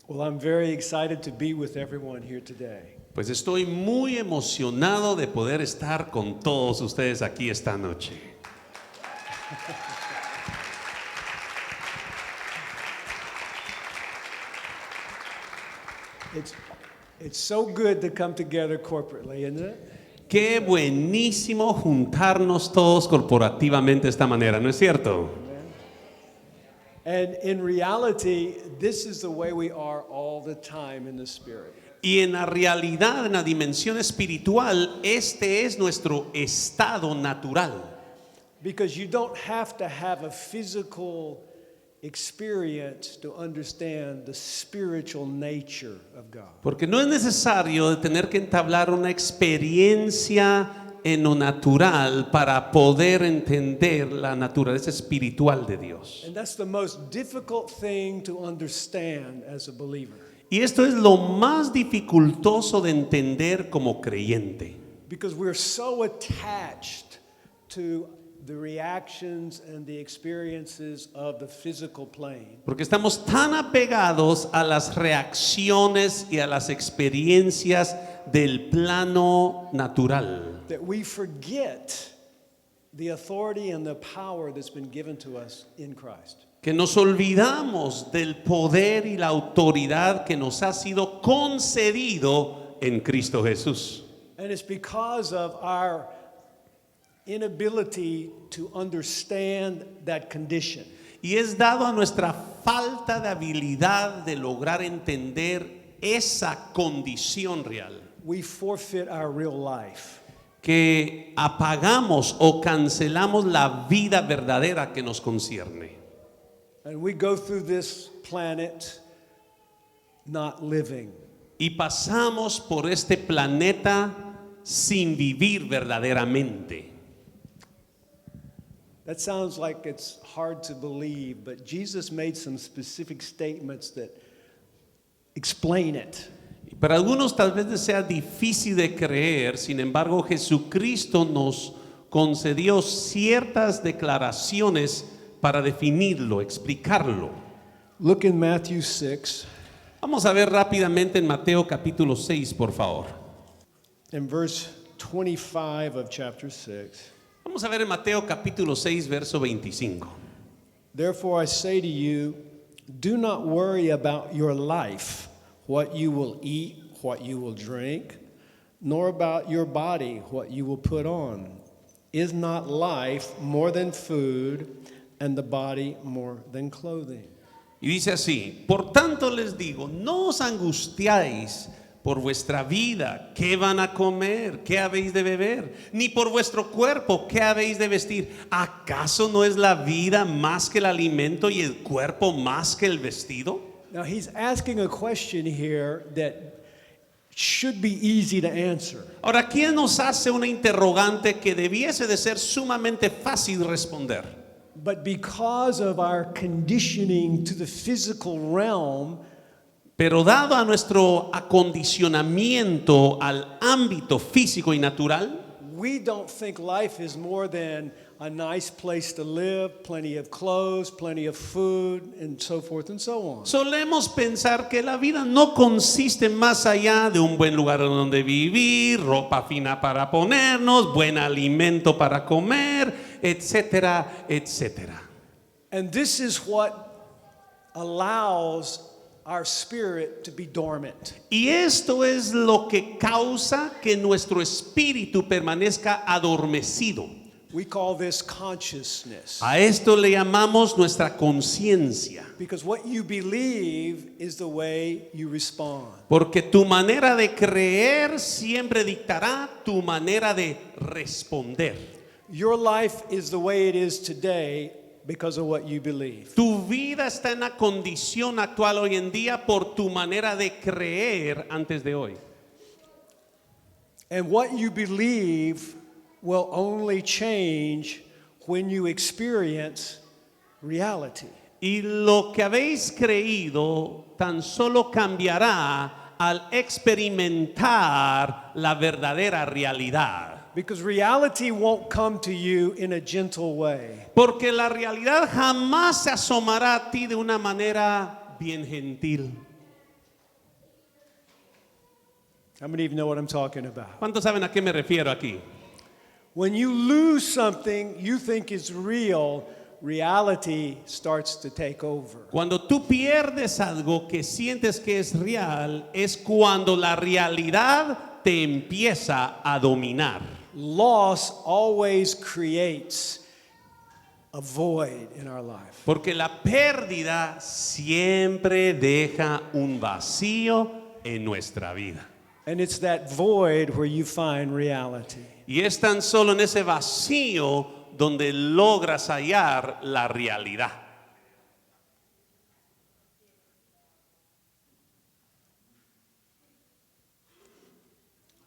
Well, I'm very excited to be with everyone here today. Pues estoy muy emocionado de poder estar con todos ustedes aquí esta noche. It's so good to come together corporately, isn't it? Qué buenísimo juntarnos todos corporativamente de esta manera, ¿no es cierto? And in reality, this is the way we are all the time in the Spirit. Y en la realidad, en la dimensión espiritual, este es nuestro estado natural. Because you don't have to have a physical experience to understand the spiritual nature of God. Porque no es necesario de tener que entablar una experiencia en lo natural para poder entender la naturaleza espiritual de Dios. And that's the most difficult thing to understand as a believer. Y esto es lo más dificultoso de entender como creyente. Because we're so attached to the reactions and the experiences of the physical plane. Porque estamos tan apegados a las reacciones y a las experiencias del plano natural, That we forget the authority and the power that's been given to us in Christ. que nos olvidamos del poder y la autoridad que nos ha sido concedido en Cristo Jesús. And it's because of our inability to understand that condition. Y es dado a nuestra falta de habilidad de lograr entender esa condición real, We forfeit our real life. que apagamos o cancelamos la vida verdadera que nos concierne. And we go through this planet not living. Y pasamos por este planeta sin vivir verdaderamente. That sounds like it's hard to believe, but Jesus made some specific statements that explain it. Para algunos tal vez sea difícil de creer, sin embargo Jesucristo nos concedió ciertas declaraciones para definirlo, explicarlo. Look in Matthew 6 Vamos a ver rápidamente en Mateo capítulo 6, por favor. and verse 25 of chapter 6. Vamos a ver en Mateo capítulo 6, verso 25. Therefore I say to you, do not worry about your life, what you will eat, what you will drink, nor about your body, what you will put on. Is not life more than food, and the body more than clothing? Y dice así: por tanto les digo, no os angustiáis por vuestra vida, qué van a comer, qué habéis de beber, ni por vuestro cuerpo, qué habéis de vestir. ¿Acaso no es la vida más que el alimento y el cuerpo más que el vestido? Now he's asking a question here that should be easy to answer. Ahora, ¿quién nos hace una interrogante que debiese de ser sumamente fácil responder? But because of our conditioning to the physical realm, Pero dado a nuestro acondicionamiento al ámbito físico y natural, we don't think life is more than a nice place to live, plenty of clothes, plenty of food, and so forth and so on. solemos pensar que la vida no consiste más allá de un buen lugar donde vivir, ropa fina para ponernos, buen alimento para comer, etcétera, etcétera. And this is what allows our spirit to be dormant. Y esto es lo que causa que nuestro espíritu permanezca adormecido. We call this consciousness. A esto le llamamos nuestra conciencia. Because what you believe is the way you respond. Porque tu manera de creer siempre dictará tu manera de responder. Your life is the way it is today because of what you believe. Tu vida está en la condición actual hoy en día por tu manera de creer antes de hoy. And what you believe will only change when you experience reality. Y lo que habéis creído tan solo cambiará al experimentar la verdadera realidad. Because reality won't come to you in a gentle way. Porque la realidad jamás se asomará a ti de una manera bien gentil. How many of you know what I'm talking about? ¿Cuántos saben a qué me refiero aquí? When you lose something you think is real, reality starts to take over. Cuando tú pierdes algo que sientes que es real, es cuando la realidad te empieza a dominar. Loss always creates a void in our life. Porque la pérdida siempre deja un vacío en nuestra vida. And it's that void where you find reality. Y es tan solo en ese vacío donde logras hallar la realidad.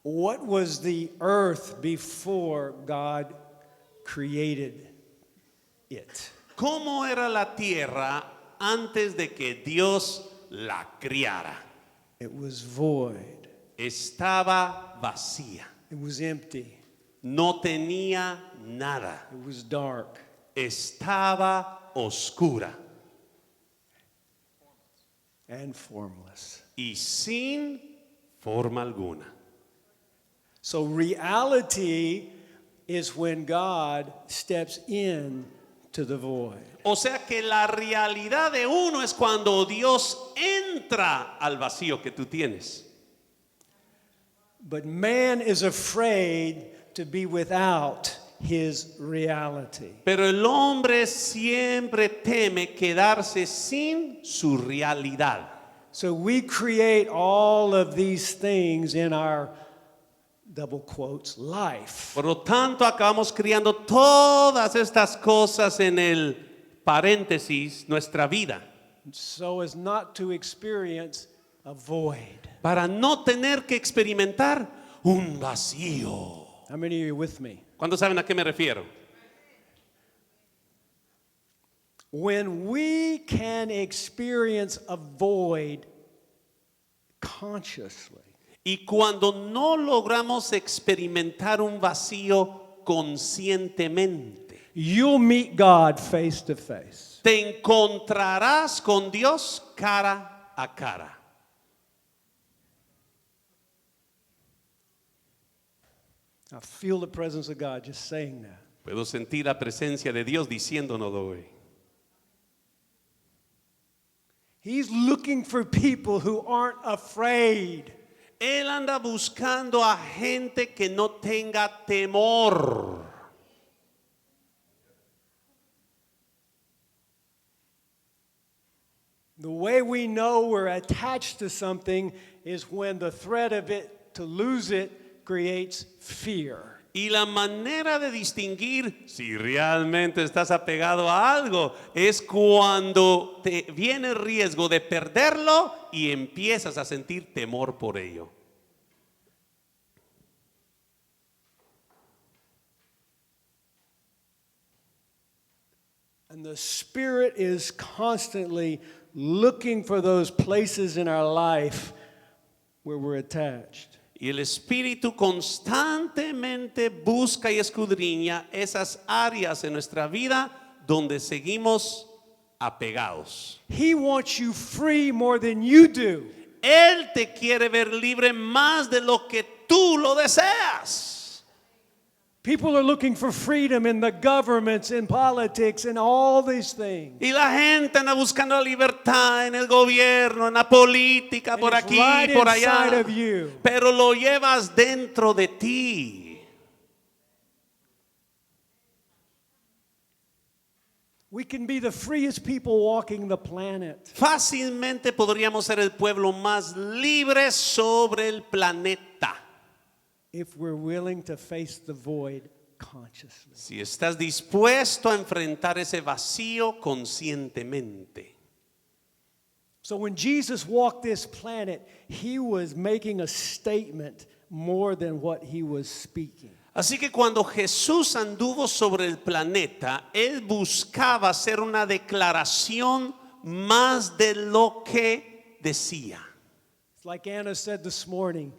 What was the earth before God created it? ¿Cómo era la tierra antes de que Dios la criara? It was void. Estaba vacía. It was empty. No tenía nada. It was dark. Estaba oscura And formless. y sin forma alguna. So reality is when God steps in to the void. O sea que la realidad de uno es cuando Dios entra al vacío que tú tienes. But man is afraid to be without his reality. Pero el hombre siempre teme quedarse sin su realidad. So we create all of these things in our double quotes life. Por lo tanto, acabamos criando todas estas cosas en el paréntesis, nuestra vida, So as not to experience a void. para no tener que experimentar un vacío. How many of you are with me? ¿Cuántos saben a qué me refiero? When we can experience a void consciously, Y cuando no logramos experimentar un vacío conscientemente, you'll meet God face to face. te encontrarás con Dios cara a cara. I feel the presence of God just saying that. Puedo sentir la presencia de Dios diciéndonos hoy. He's looking for people who aren't afraid. Él anda buscando a gente que no tenga temor. The way we know we're attached to something is when the threat of it to lose it creates fear. Y la manera de distinguir si realmente estás apegado a algo es cuando te viene el riesgo de perderlo y empiezas a sentir temor por ello. And the Spirit is constantly looking for those places in our life where we're attached. Y el Espíritu constantemente busca y escudriña esas áreas en nuestra vida donde seguimos apegados. He wants you free more than you do. Él te quiere ver libre más de lo que tú lo deseas. People are looking for freedom in the governments, in politics, and all these things. Y la gente anda buscando la libertad en el gobierno, en la política, And por it's aquí, right por inside allá. of you. Pero lo llevas dentro de ti. We can be the freest people walking the planet. Fácilmente podríamos ser el pueblo más libre sobre el planeta. If we're willing to face the void consciously. Si estás dispuesto a enfrentar ese vacío conscientemente. So when Jesus walked this planet, he was making a statement more than what he was speaking. Así que cuando Jesús anduvo sobre el planeta, él buscaba hacer una declaración más de lo que decía. It's like Anna said this morning,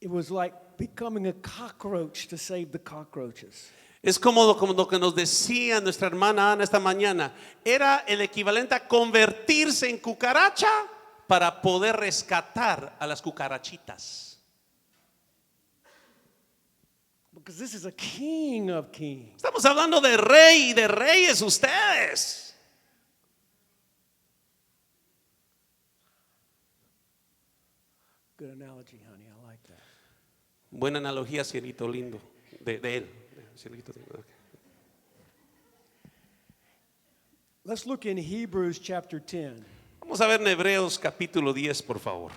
it was like becoming a cockroach to save the cockroaches. Es como lo que nos decía nuestra hermana Ana esta mañana. Era el equivalente a convertirse en cucaracha para poder rescatar a las cucarachitas. Because this is a king of kings. Estamos hablando de rey y de reyes ustedes. Good analogy, honey. I like that. Buena analogía, cielito lindo, de él. Cielito lindo. Let's look in Hebrews chapter 10. Vamos a ver en Hebreos capítulo 10, por favor.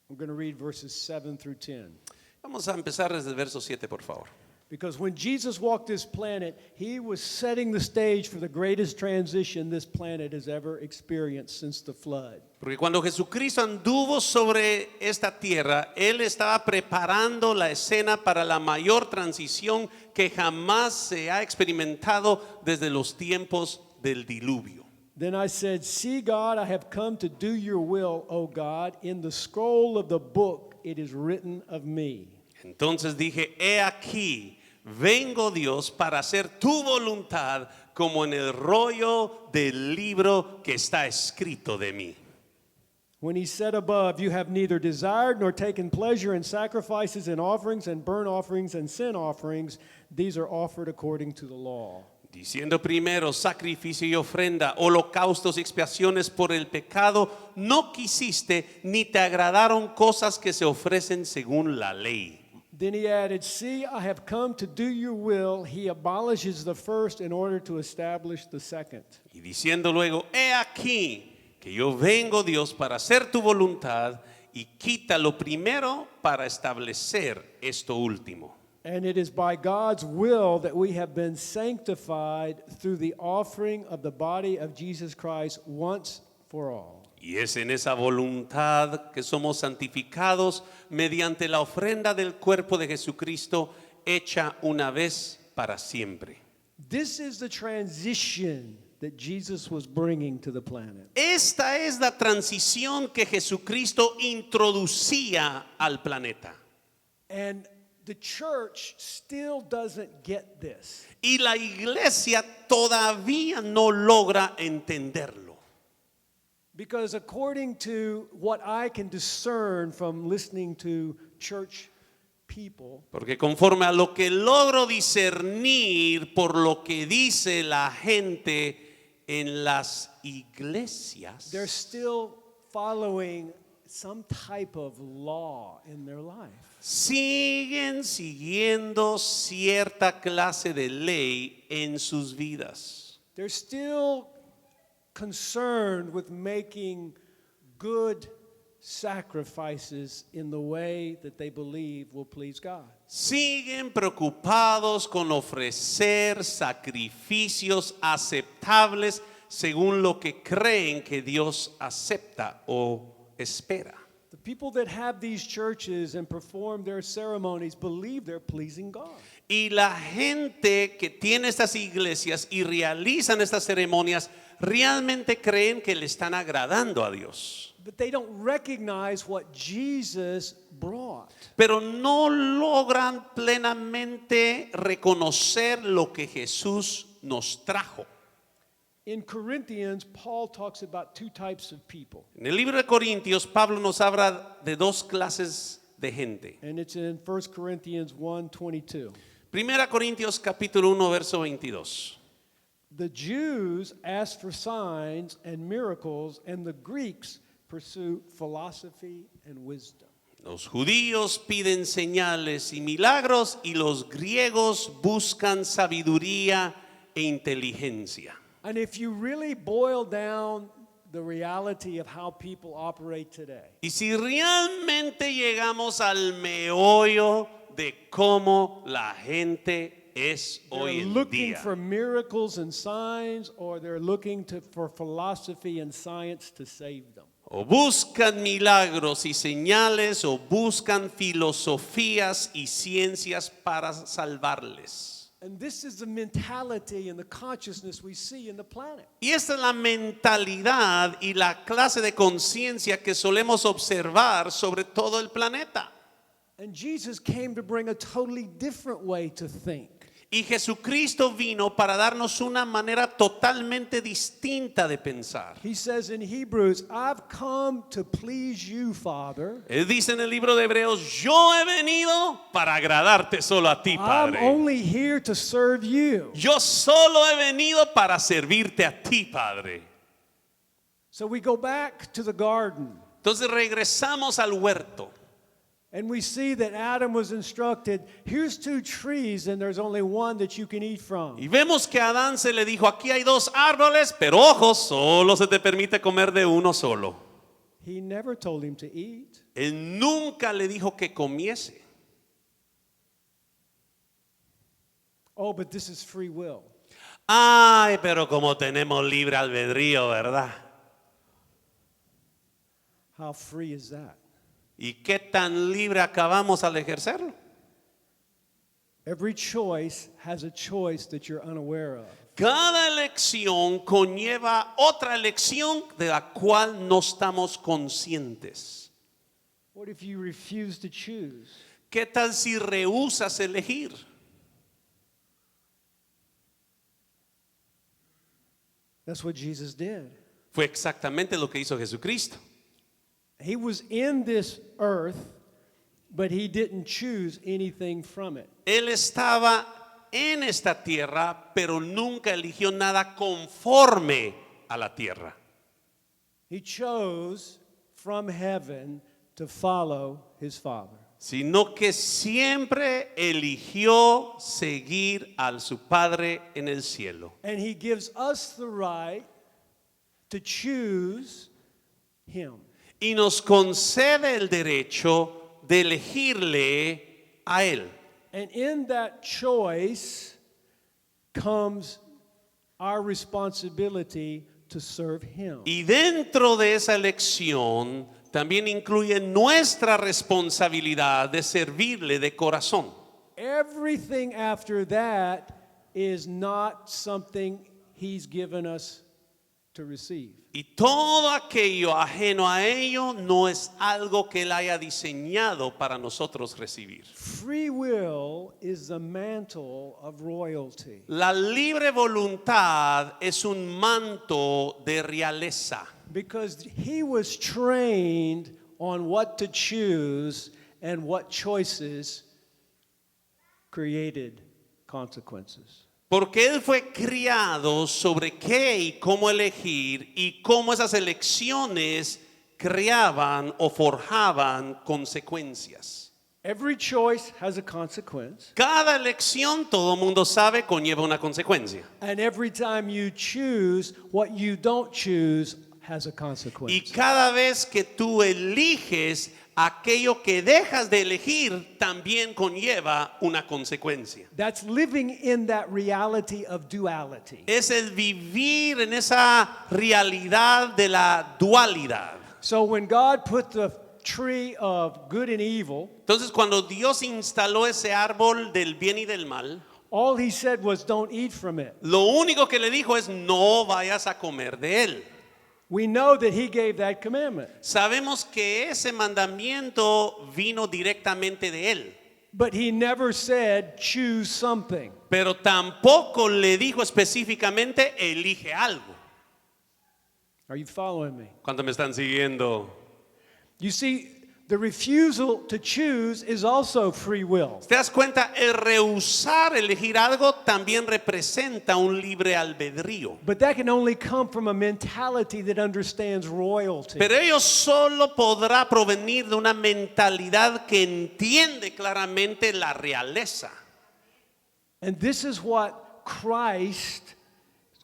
I'm going to read verses 7 through 10. Vamos a empezar desde el verso 7, por favor. Because when Jesus walked this planet, he was setting the stage for the greatest transition this planet has ever experienced since the flood. Porque cuando Jesucristo anduvo sobre esta tierra, Él estaba preparando la escena para la mayor transición que jamás se ha experimentado desde los tiempos del diluvio. Then I said, "See, God, I have come to do your will, O God. In the scroll of the book it is written of me." Entonces dije, he aquí, vengo Dios para hacer tu voluntad como en el rollo del libro que está escrito de mí. When he said above, "You have neither desired nor taken pleasure in sacrifices and offerings and burnt offerings and sin offerings, these are offered according to the law." Diciendo primero sacrificio y ofrenda, holocaustos y expiaciones por el pecado, no quisiste ni te agradaron cosas que se ofrecen según la ley. Then he added, "See, I have come to do your will." He abolishes the first in order to establish the second. Y diciendo luego, he aquí que yo vengo Dios para hacer tu voluntad y quita lo primero para establecer esto último. And it is by God's will that we have been sanctified through the offering of the body of Jesus Christ once for all. Y es en esa voluntad que somos santificados mediante la ofrenda del cuerpo de Jesucristo hecha una vez para siempre. This is the transition that Jesus was bringing to the planet. Esta es la transición que Jesucristo introducía al planeta. And the church still doesn't get this. Y la iglesia todavía no logra entenderlo. Because according to what I can discern from listening to church people, Porque conforme a lo que logro discernir por lo que dice la gente en las iglesias, they're still following some type of law in their life. siguen siguiendo cierta clase de ley en sus vidas. They're still concerned with making good sacrifices in the way that they believe will please God. Siguen preocupados con ofrecer sacrificios aceptables según lo que creen que Dios acepta o espera. The people that have these churches and perform their ceremonies believe they're pleasing God. Y la gente que tiene estas iglesias y realizan estas ceremonias realmente creen que le están agradando a Dios. But they don't recognize what Jesus brought. Pero no logran plenamente reconocer lo que Jesús nos trajo. In Corinthians, Paul talks about two types of people. En el libro de Corintios, Pablo nos habla de dos clases de gente. And it's in 1 Corinthians 1:22. Primera Corintios capítulo 1, verso 22. The Jews ask for signs and miracles, and the Greeks pursue philosophy and wisdom. Los judíos piden señales y milagros y los griegos buscan sabiduría e inteligencia. And if you really boil down the reality of how people operate today, Y si realmente llegamos al meollo de cómo la gente es hoy they're en looking día, for miracles and signs, or they're looking for philosophy and science to save them. o buscan milagros y señales o buscan filosofías y ciencias para salvarles. And this is the mentality and the consciousness we see in the planet. Y esta es la mentalidad y la clase de conciencia que solemos observar sobre todo el planeta. And Jesus came to bring a totally different way to think. Y Jesucristo vino para darnos una manera totalmente distinta de pensar. He says in Hebrews, I've come to please you, Father. Él dice en el libro de Hebreos, yo he venido para agradarte solo a ti, I'm Padre. only here to serve you. Yo solo he venido para servirte a ti, Padre. So we go back to the garden. Entonces regresamos al huerto. And we see that Adam was instructed, here's 2 trees and there's only one that you can eat from. Y vemos que a Adán se le dijo, aquí hay 2 árboles, pero ojo, solo se te permite comer de uno solo. He never told him to eat. Él nunca le dijo que comiese. Oh, but this is free will. Ay, pero como tenemos libre albedrío, ¿verdad? How free is that? ¿Y qué tan libre acabamos al ejercerlo? Every choice has a choice that you're unaware of. Cada elección conlleva otra elección de la cual no estamos conscientes. What if you refuse to choose? ¿Qué tal si rehusas elegir? That's what Jesus did. Fue exactamente lo que hizo Jesucristo. He was in this earth, but he didn't choose anything from it. Él estaba en esta tierra, pero nunca eligió nada conforme a la tierra. He chose from heaven to follow his Father. Sino que siempre eligió seguir a su Padre en el cielo. And he gives us the right to choose him. Y nos concede el derecho de elegirle a Él. And in that choice comes our responsibility to serve him. Y dentro de esa elección también incluye nuestra responsabilidad de servirle de corazón. Everything after that is not something he's given us to receive. Y todo aquello ajeno a ello no es algo que Él haya diseñado para nosotros recibir. Free will is the mantle of royalty. La libre voluntad es un manto de realeza. Because he was trained on what to choose, and what choices created consequences. Porque Él fue criado sobre qué y cómo elegir, y cómo esas elecciones creaban o forjaban consecuencias. Every choice has a consequence. Cada elección, todo mundo sabe, conlleva una consecuencia. And every time you choose, what you don't choose has a Y consequence. cada vez que tú eliges, aquello que dejas de elegir también conlleva una consecuencia. That's living in that reality of duality. Es el vivir en esa realidad de la dualidad. So when God put the tree of good and evil, Entonces, cuando Dios instaló ese árbol del bien y del mal, all he said was don't eat from it. lo único que le dijo es no vayas a comer de él. We know that he gave that commandment. Sabemos que ese mandamiento vino directamente de él, But he never said choose something. pero tampoco le dijo específicamente elige algo. Are you following me? ¿Cuántos me están siguiendo? You see, the refusal to choose is also free will. ¿Te das cuenta? El rehusar elegir algo también representa un libre albedrío. But that can only come from a mentality that understands royalty. Pero ello solo podrá provenir de una mentalidad que entiende claramente la realeza. And this is what Christ,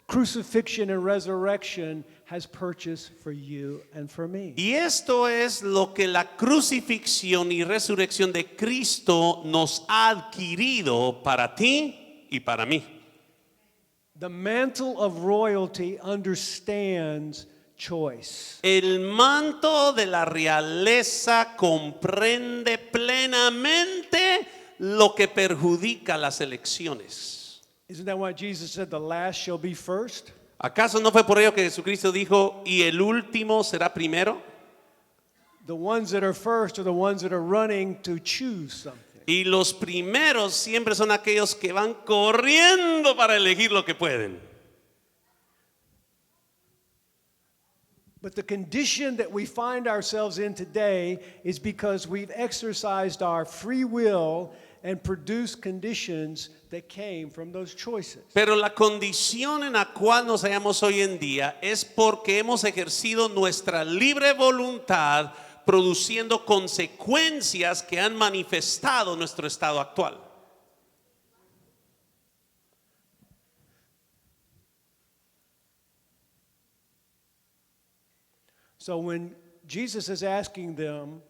crucifixion and resurrection, has purchased for you and for me. Y esto es lo que la crucifixión y resurrección de Cristo nos ha adquirido para ti y para mí. The mantle of royalty understands choice. El manto de la realeza comprende plenamente lo que perjudica las elecciones. Isn't that why Jesus said the last shall be first? ¿Acaso no fue por ello que Jesucristo dijo, y el último será primero? The ones that are first are the ones that are running to choose something. Y los primeros siempre son aquellos que van corriendo para elegir lo que pueden. But the condition that we find ourselves in today is because we've exercised our free will and produced conditions that came from those choices. Pero la condición en la cual nos hallamos hoy en día es porque hemos ejercido nuestra libre voluntad, produciendo consecuencias que han manifestado nuestro estado actual. So when Jesus is asking them,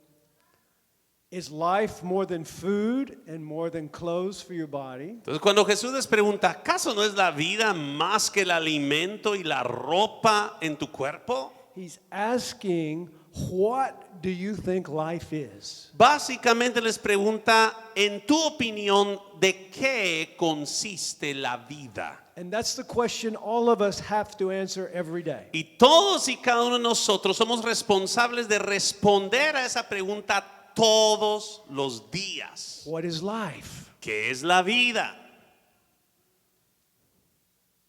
is life more than food and more than clothes for your body? Entonces cuando Jesús les pregunta, ¿acaso no es la vida más que el alimento y la ropa en tu cuerpo? He's asking, what do you think life is? Básicamente les pregunta, en tu opinión, ¿de qué consiste la vida? And that's the question all of us have to answer every day. Y todos y cada uno de nosotros somos responsables de responder a esa pregunta todos los días. What is life? ¿Qué es la vida?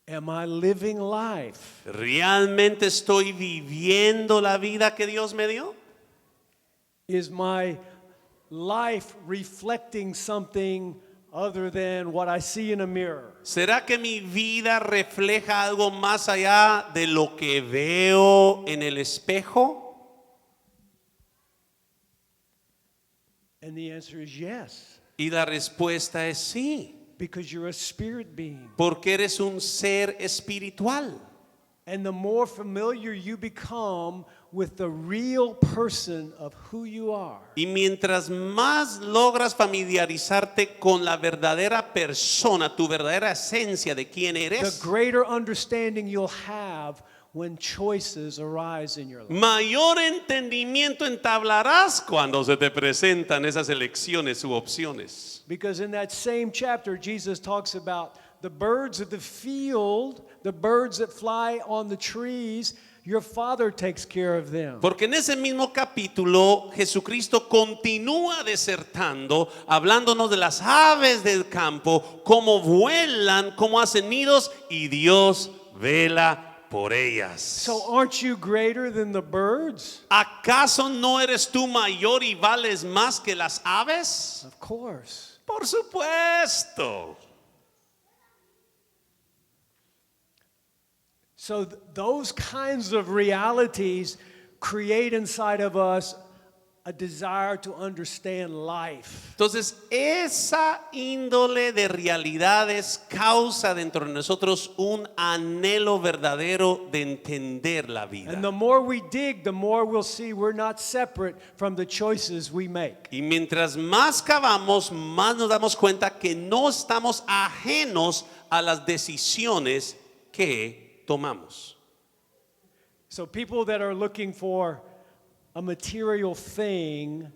Am I living life? ¿Realmente estoy viviendo la vida que Dios me dio? Is my life reflecting something other than what I see in a mirror? ¿Será que mi vida refleja algo más allá de lo que veo en el espejo? And the answer is yes, Y la respuesta es sí, because you're a spirit being. porque eres un ser espiritual. And the more familiar you become with the real person of who you are, Y mientras más logras familiarizarte con la verdadera persona, tu verdadera esencia de quién the eres, greater understanding you'll have when choices arise in your life. mayor entendimiento entablarás cuando se te presentan esas elecciones u opciones. Because in that same chapter, Jesus talks about the birds of the field, the birds that fly on the trees, your Father takes care of them. Porque en ese mismo capítulo Jesucristo continúa disertando, hablándonos de las aves del campo, cómo vuelan, cómo hacen nidos y Dios vela por ellas. So aren't you greater than the birds? ¿Acaso no eres tú mayor y vales más que las aves? Of course. Por supuesto. So those kinds of realities create inside of us a desire to understand life. Entonces, esa índole de realidades causa dentro de nosotros un anhelo verdadero de entender la vida. And the more we dig, the more we'll see we're not separate from the choices we make. Y mientras más cavamos, más nos damos cuenta que no estamos ajenos a las decisiones que tomamos. So people that are looking for a material thing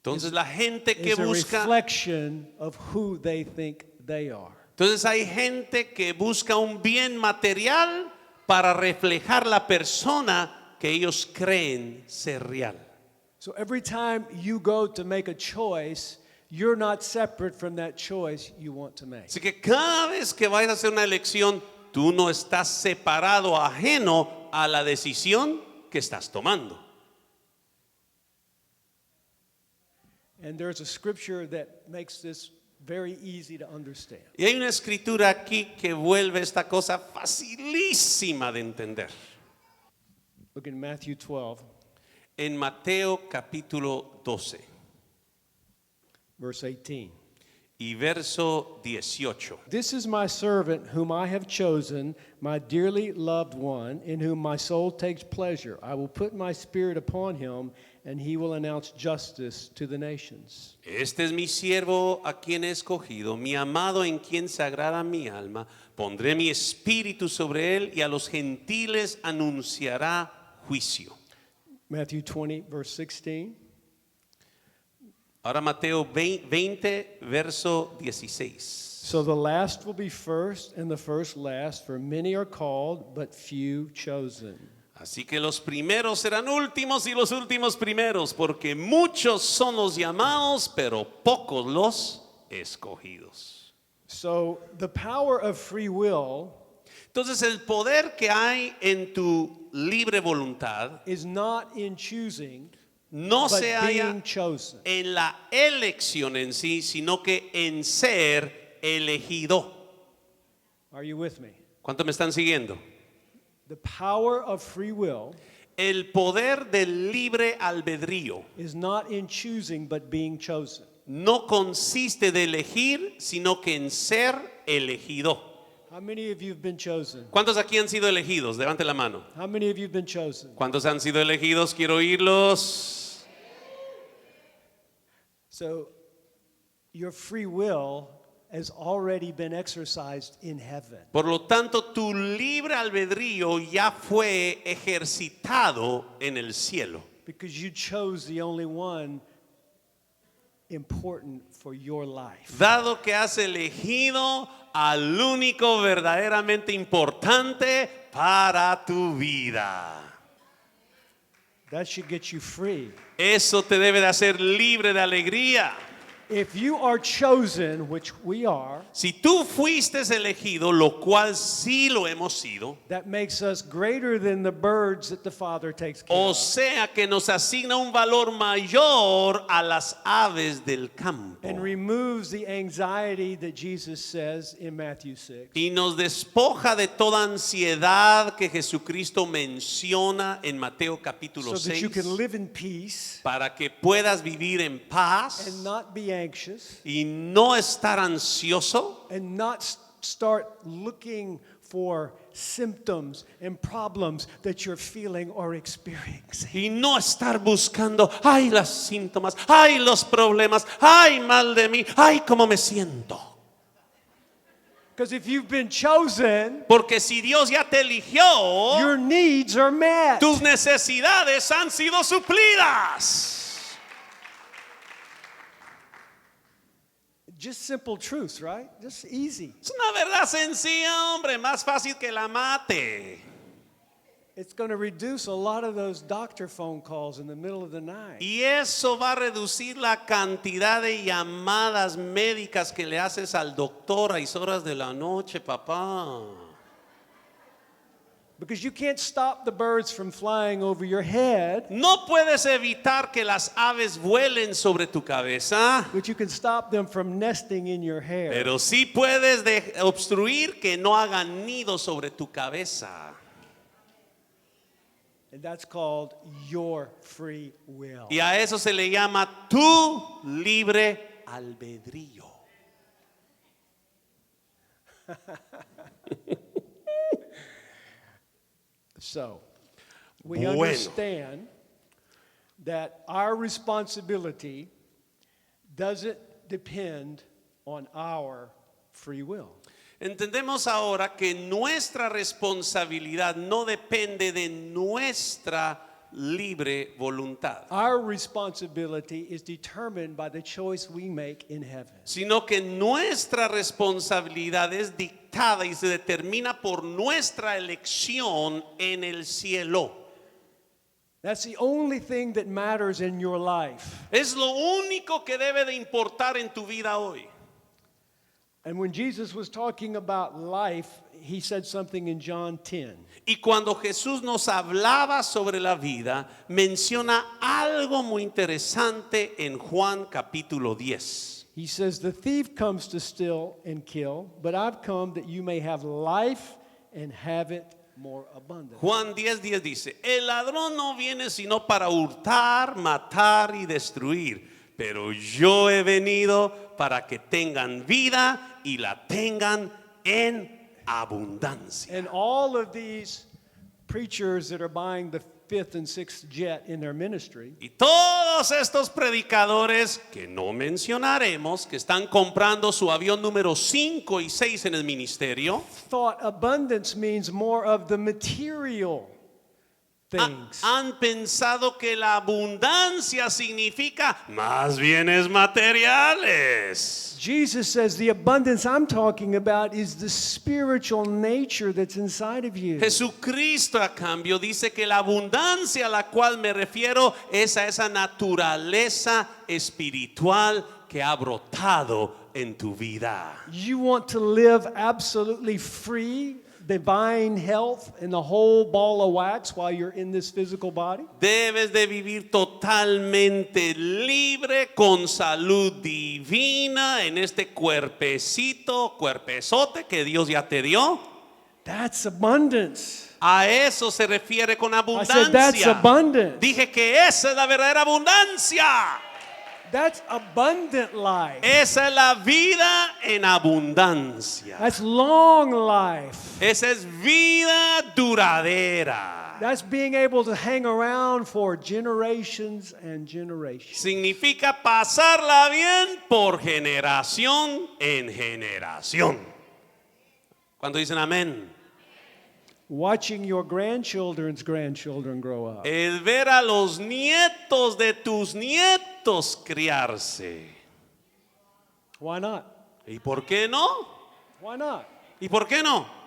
Entonces la gente que is a busca, reflection of who they think they are. entonces hay gente que busca un bien material para reflejar la persona que ellos creen ser real. So every time you go to make a choice, you're not separate from that choice you want to make. Así que cada vez que vayas a hacer una elección, tú no estás separado, ajeno a la decisión que estás tomando. And there's a scripture that makes this very easy to understand. Y hay una escritura aquí que vuelve esta cosa facilísima de entender. Look in Matthew 12, En Mateo capítulo 12 verse 18. y verso 18. This is my servant whom I have chosen, my dearly loved one, in whom my soul takes pleasure. I will put my spirit upon him, and he will announce justice to the nations. Este es mi siervo a quien he escogido, mi amado en quien se agrada mi alma. Pondré mi espíritu sobre él y a los gentiles anunciará juicio. Matthew 20, verse 16. Ahora Mateo 20, verso 16. So the last will be first, and the first last, for many are called, but few chosen. Así que los primeros serán últimos y los últimos primeros, porque muchos son los llamados, pero pocos los escogidos. So the power of free will Entonces el poder que hay en tu libre voluntad is not in choosing, no but se halla being chosen. en la elección en sí, sino que en ser elegido. Are you with me? ¿Cuántos me están siguiendo? The power of free will El poder del libre albedrío is not in choosing, but being chosen. no consiste de elegir, sino que en ser elegido. How many of you have been chosen? ¿Cuántos aquí han sido elegidos? Levante la mano. How many of you have been chosen? ¿Cuántos han sido elegidos? Quiero oírlos. So your free will has already been exercised in heaven. Por lo tanto, tu libre albedrío ya fue ejercitado en el cielo. Because you chose the only one important for your life. Dado que has elegido al único verdaderamente importante para tu vida. That should get you free. Eso te debe de hacer libre de alegría. If you are chosen, which we are, Si tú fuiste elegido, lo cual sí lo hemos sido, that makes us greater than the birds that the Father takes care o of. sea que nos asigna un valor mayor a las aves del campo And removes the anxiety that Jesus says in Matthew 6. y nos despoja de toda ansiedad que Jesucristo menciona en Mateo capítulo So that you 6 can live in peace para que puedas vivir en paz and not be anxious y no estar ansioso and not start looking for symptoms and problems that you're feeling or experiencing. y no estar buscando, ay, los síntomas, ay, los problemas, ay, mal de mí, ay, cómo me siento. Because if you've been chosen, Porque si Dios ya te eligió, your needs are met. tus necesidades han sido suplidas. Just simple truth, right? Just easy. Es una verdad sencilla, hombre, más fácil que la mate. It's going to reduce a lot of those doctor phone calls in the middle of the night. Y eso va a reducir la cantidad de llamadas médicas que le haces al doctor a horas de la noche, papá. Because you can't stop the birds from flying over your head, No puedes evitar que las aves vuelen sobre tu cabeza, but you can stop them from nesting in your hair. pero sí puedes obstruir que no hagan nido sobre tu cabeza. And that's called your free will. Y a eso se le llama tu libre albedrío. So, we Bueno. understand that our responsibility doesn't depend on our free will. Entendemos ahora que nuestra responsabilidad no depende de nuestra libre voluntad, Our responsibility is determined by the choice we make in heaven. sino que nuestra responsabilidad es dictada y se determina por nuestra elección en el cielo. That's the only thing that matters in your life. Es lo único que debe de importar en tu vida hoy. And when Jesus was talking about life, he said something in John 10. Y cuando Jesús nos hablaba sobre la vida, menciona algo muy interesante en Juan capítulo 10. He says, "The thief comes to steal and kill, but I've come that you may have life and have it more abundantly." Juan 10:10 dice, el ladrón no viene sino para hurtar, matar y destruir, pero yo he venido para que tengan vida y la tengan en abundancia. And all of these preachers that are buying the 5th and 6th jet in their ministry, Y todos estos predicadores que no mencionaremos, que están comprando su avión número 5 y 6 en el ministerio, thought abundance means more of the material things. han pensado que la abundancia significa más bienes materiales. Jesus says the abundance I'm talking about is the spiritual nature that's inside of you. Jesucristo, a cambio, dice que la abundancia a la cual me refiero es a esa naturaleza espiritual que ha brotado en tu vida. You want to live absolutely free, divine health, and the whole ball of wax while you're in this physical body? Debes de vivir totalmente libre, con salud divina en este cuerpezote que Dios ya te dio. That's abundance. A eso se refiere con I said that's abundancia. abundance. Dije que esa es la verdadera abundancia. That's abundant life. Esa es la vida en abundancia. That's long life. Esa es vida duradera. That's being able to hang around for generations and generations. Significa pasarla bien por generación en generación. ¿Cuánto dicen amén? Watching your grandchildren's grandchildren grow up. El ver a los nietos de tus nietos criarse. Why not? ¿Y por qué no? Why not? ¿Y por qué no?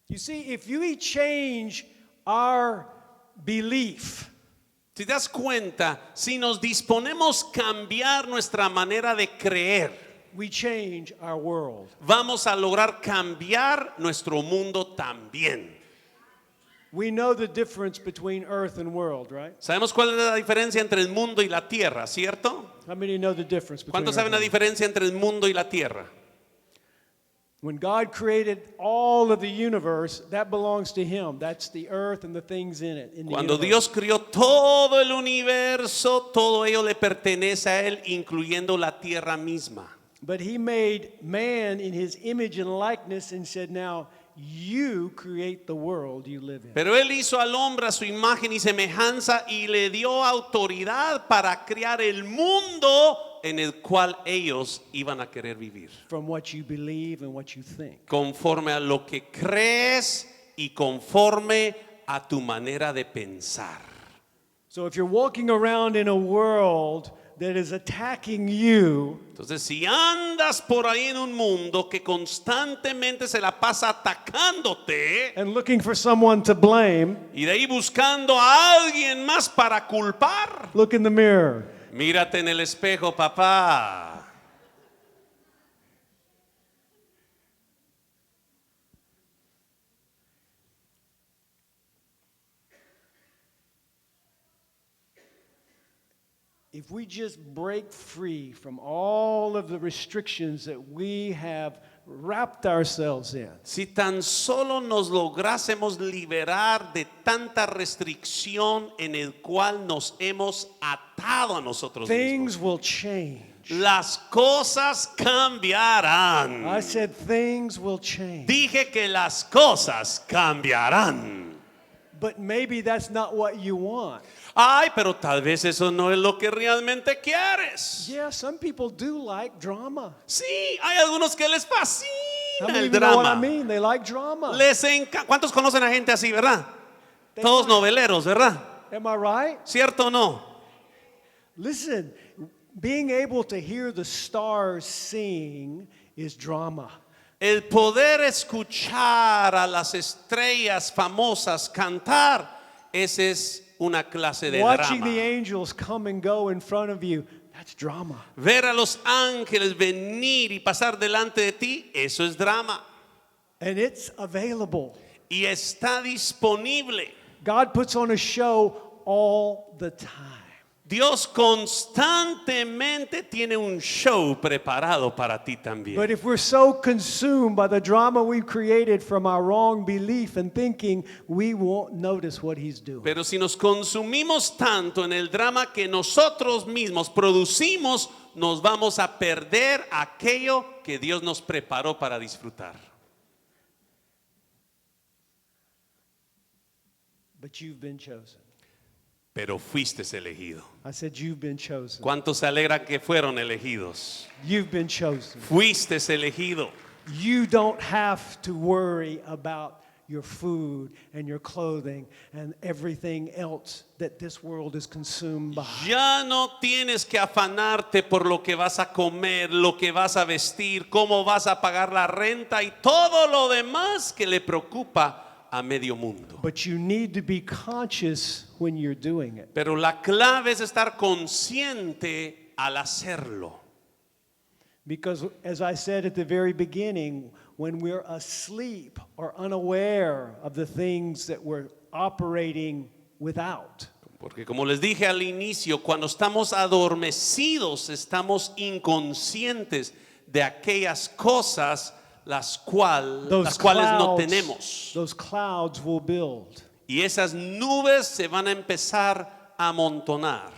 You see, if we change our belief, Si te das cuenta, si nos disponemos a cambiar nuestra manera de creer, we change our world. vamos a lograr cambiar nuestro mundo también. We know the difference between earth and world, right? ¿Sabemos cuál es la diferencia entre el mundo y la tierra, cierto? How many know the difference between ¿Cuántos earth saben la and diferencia entre el mundo y la tierra? When God created all of the universe, that belongs to Him. That's the earth and the things in it. In the Cuando universe. Dios crió todo el universo, todo ello le pertenece a Él, incluyendo la tierra misma. But He made man in His image and likeness and said, now you create the world you live in. Pero Él hizo al hombre a su imagen y semejanza y le dio autoridad para crear el mundo en el cual ellos iban a querer vivir. From what you believe and what you think. Conforme a lo que crees y conforme a tu manera de pensar. So if you're walking around in a world that is attacking you, Entonces, si andas por ahí en un mundo que constantemente se la pasa atacándote and looking for someone to blame, y de ahí buscando a alguien más para culpar, look in the mirror. mírate en el espejo, papá. If we just break free from all of the restrictions that we have wrapped ourselves in, Si tan solo nos lográsemos liberar de tanta restricción en el cual nos hemos atado a nosotros things mismos, will change. las cosas cambiarán. I said things will change. Dije que las cosas cambiarán. But maybe that's not what you want. Ay, pero tal vez eso no es lo que realmente quieres. Yeah, some people do like drama. Sí, hay algunos que les How fascina many el of you know what I drama. mean? They like drama. ¿Cuántos conocen a gente así, verdad? Todos noveleros, ¿verdad? Am I right? ¿Cierto o no? Listen, being able to hear the stars sing is drama. El poder escuchar a las estrellas famosas cantar, ese es una clase de Watching drama. the angels come and go in front of you, that's drama. Ver a los ángeles venir y pasar delante de ti, eso es drama. And it's available. Y está disponible. God puts on a show all the time. Dios constantemente tiene un show preparado para ti también. But if we're so consumed by the drama we've created from our wrong belief and thinking, we won't notice what He's doing. Pero si nos consumimos tanto en el drama que nosotros mismos producimos, nos vamos a perder aquello que Dios nos preparó para disfrutar. But you've been chosen. Pero fuiste elegido. I said, you've been chosen. ¿Cuántos se alegran que fueron elegidos? You've been chosen. Fuiste elegido. You don't have to worry about your food and your clothing and everything else that this world is consumed by. Ya no tienes que afanarte por lo que vas a comer, lo que vas a vestir, cómo vas a pagar la renta y todo lo demás que le preocupa a medio mundo. But you need to be conscious when you're doing it. Pero la clave es estar consciente al hacerlo. Because as I said at the very beginning, when we're asleep or unaware of the things that we're operating without, Porque como les dije al inicio, cuando estamos adormecidos, estamos inconscientes de aquellas cosas las cuales no tenemos. those clouds will build. Y esas nubes se van a empezar a amontonar.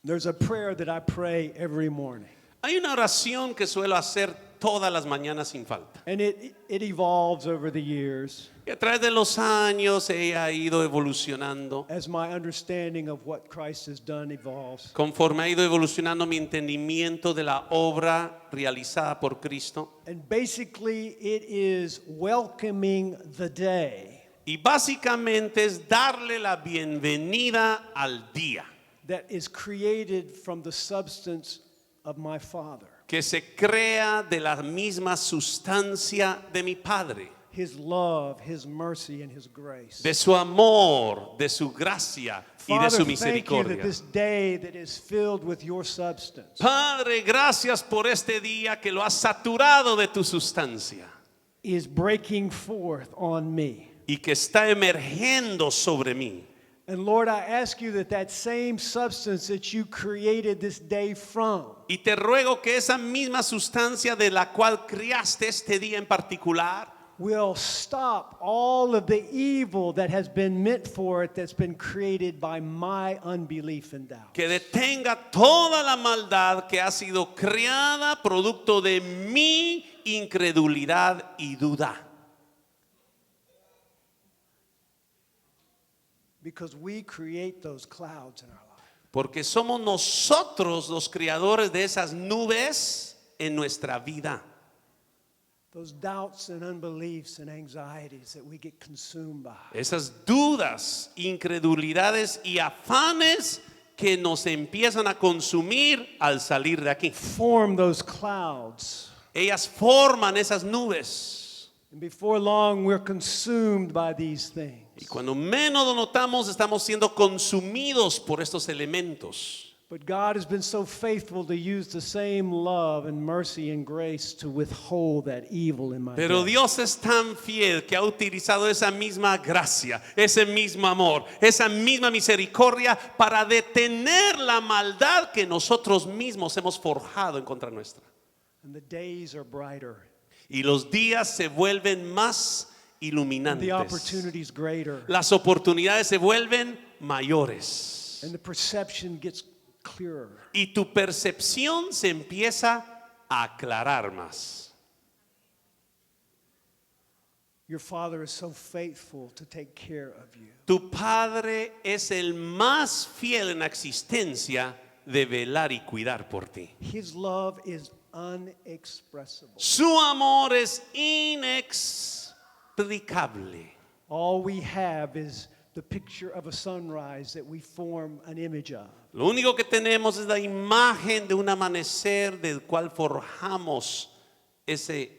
There's a prayer that I pray every morning. Hay una oración que suelo hacer todas las mañanas sin falta. And it evolves over the years Y a través de los años ella ha ido evolucionando. as my understanding of what Christ has done evolves. Conforme ha ido evolucionando mi entendimiento de la obra realizada por Cristo. And basically it is welcoming the day Y básicamente es darle la bienvenida al día that is created from the substance of my Father. que se crea de la misma sustancia de mi Padre, His love, His mercy, and His grace. de su amor, de su gracia y de Father, su thank you misericordia. that this day that is filled with your substance Padre, gracias por este día que lo has saturado de tu sustancia is breaking forth on me. y que está emergiendo sobre mí. And Lord, I ask you that same substance that you created this day from Y te ruego que esa misma sustancia de la cual criaste este día en particular will stop all of the evil that has been meant for it, that's been created by my unbelief and doubt. que detenga toda la maldad que ha sido creada producto de mi incredulidad y duda. Because we create those clouds in our life. Porque somos nosotros los creadores de esas nubes en nuestra vida. Those doubts and unbeliefs and anxieties that we get consumed by. Esas dudas, incredulidades y afanes que nos empiezan a consumir al salir de aquí. Form those clouds. Ellas forman esas nubes. And before long, we're consumed by these things. Y cuando menos lo notamos, estamos siendo consumidos por estos elementos. But God has been so faithful to use the same love and mercy and grace to withhold that evil in my Pero life. Dios es tan fiel que ha utilizado esa misma gracia, ese mismo amor, esa misma misericordia para detener la maldad que nosotros mismos hemos forjado en contra nuestra. And the days are brighter. Y los días se vuelven más And iluminantes. the opportunities greater. Las oportunidades se vuelven mayores. And the perception gets clearer. Y tu percepción se empieza a aclarar más. Your Father is so faithful to take care of you. Tu Padre es el más fiel en la existencia de velar y cuidar por ti. His love is unexpressible. Su amor es inexplicable. All we have is the picture of a sunrise that we form an image of. Lo único que tenemos es la imagen de un amanecer del cual forjamos ese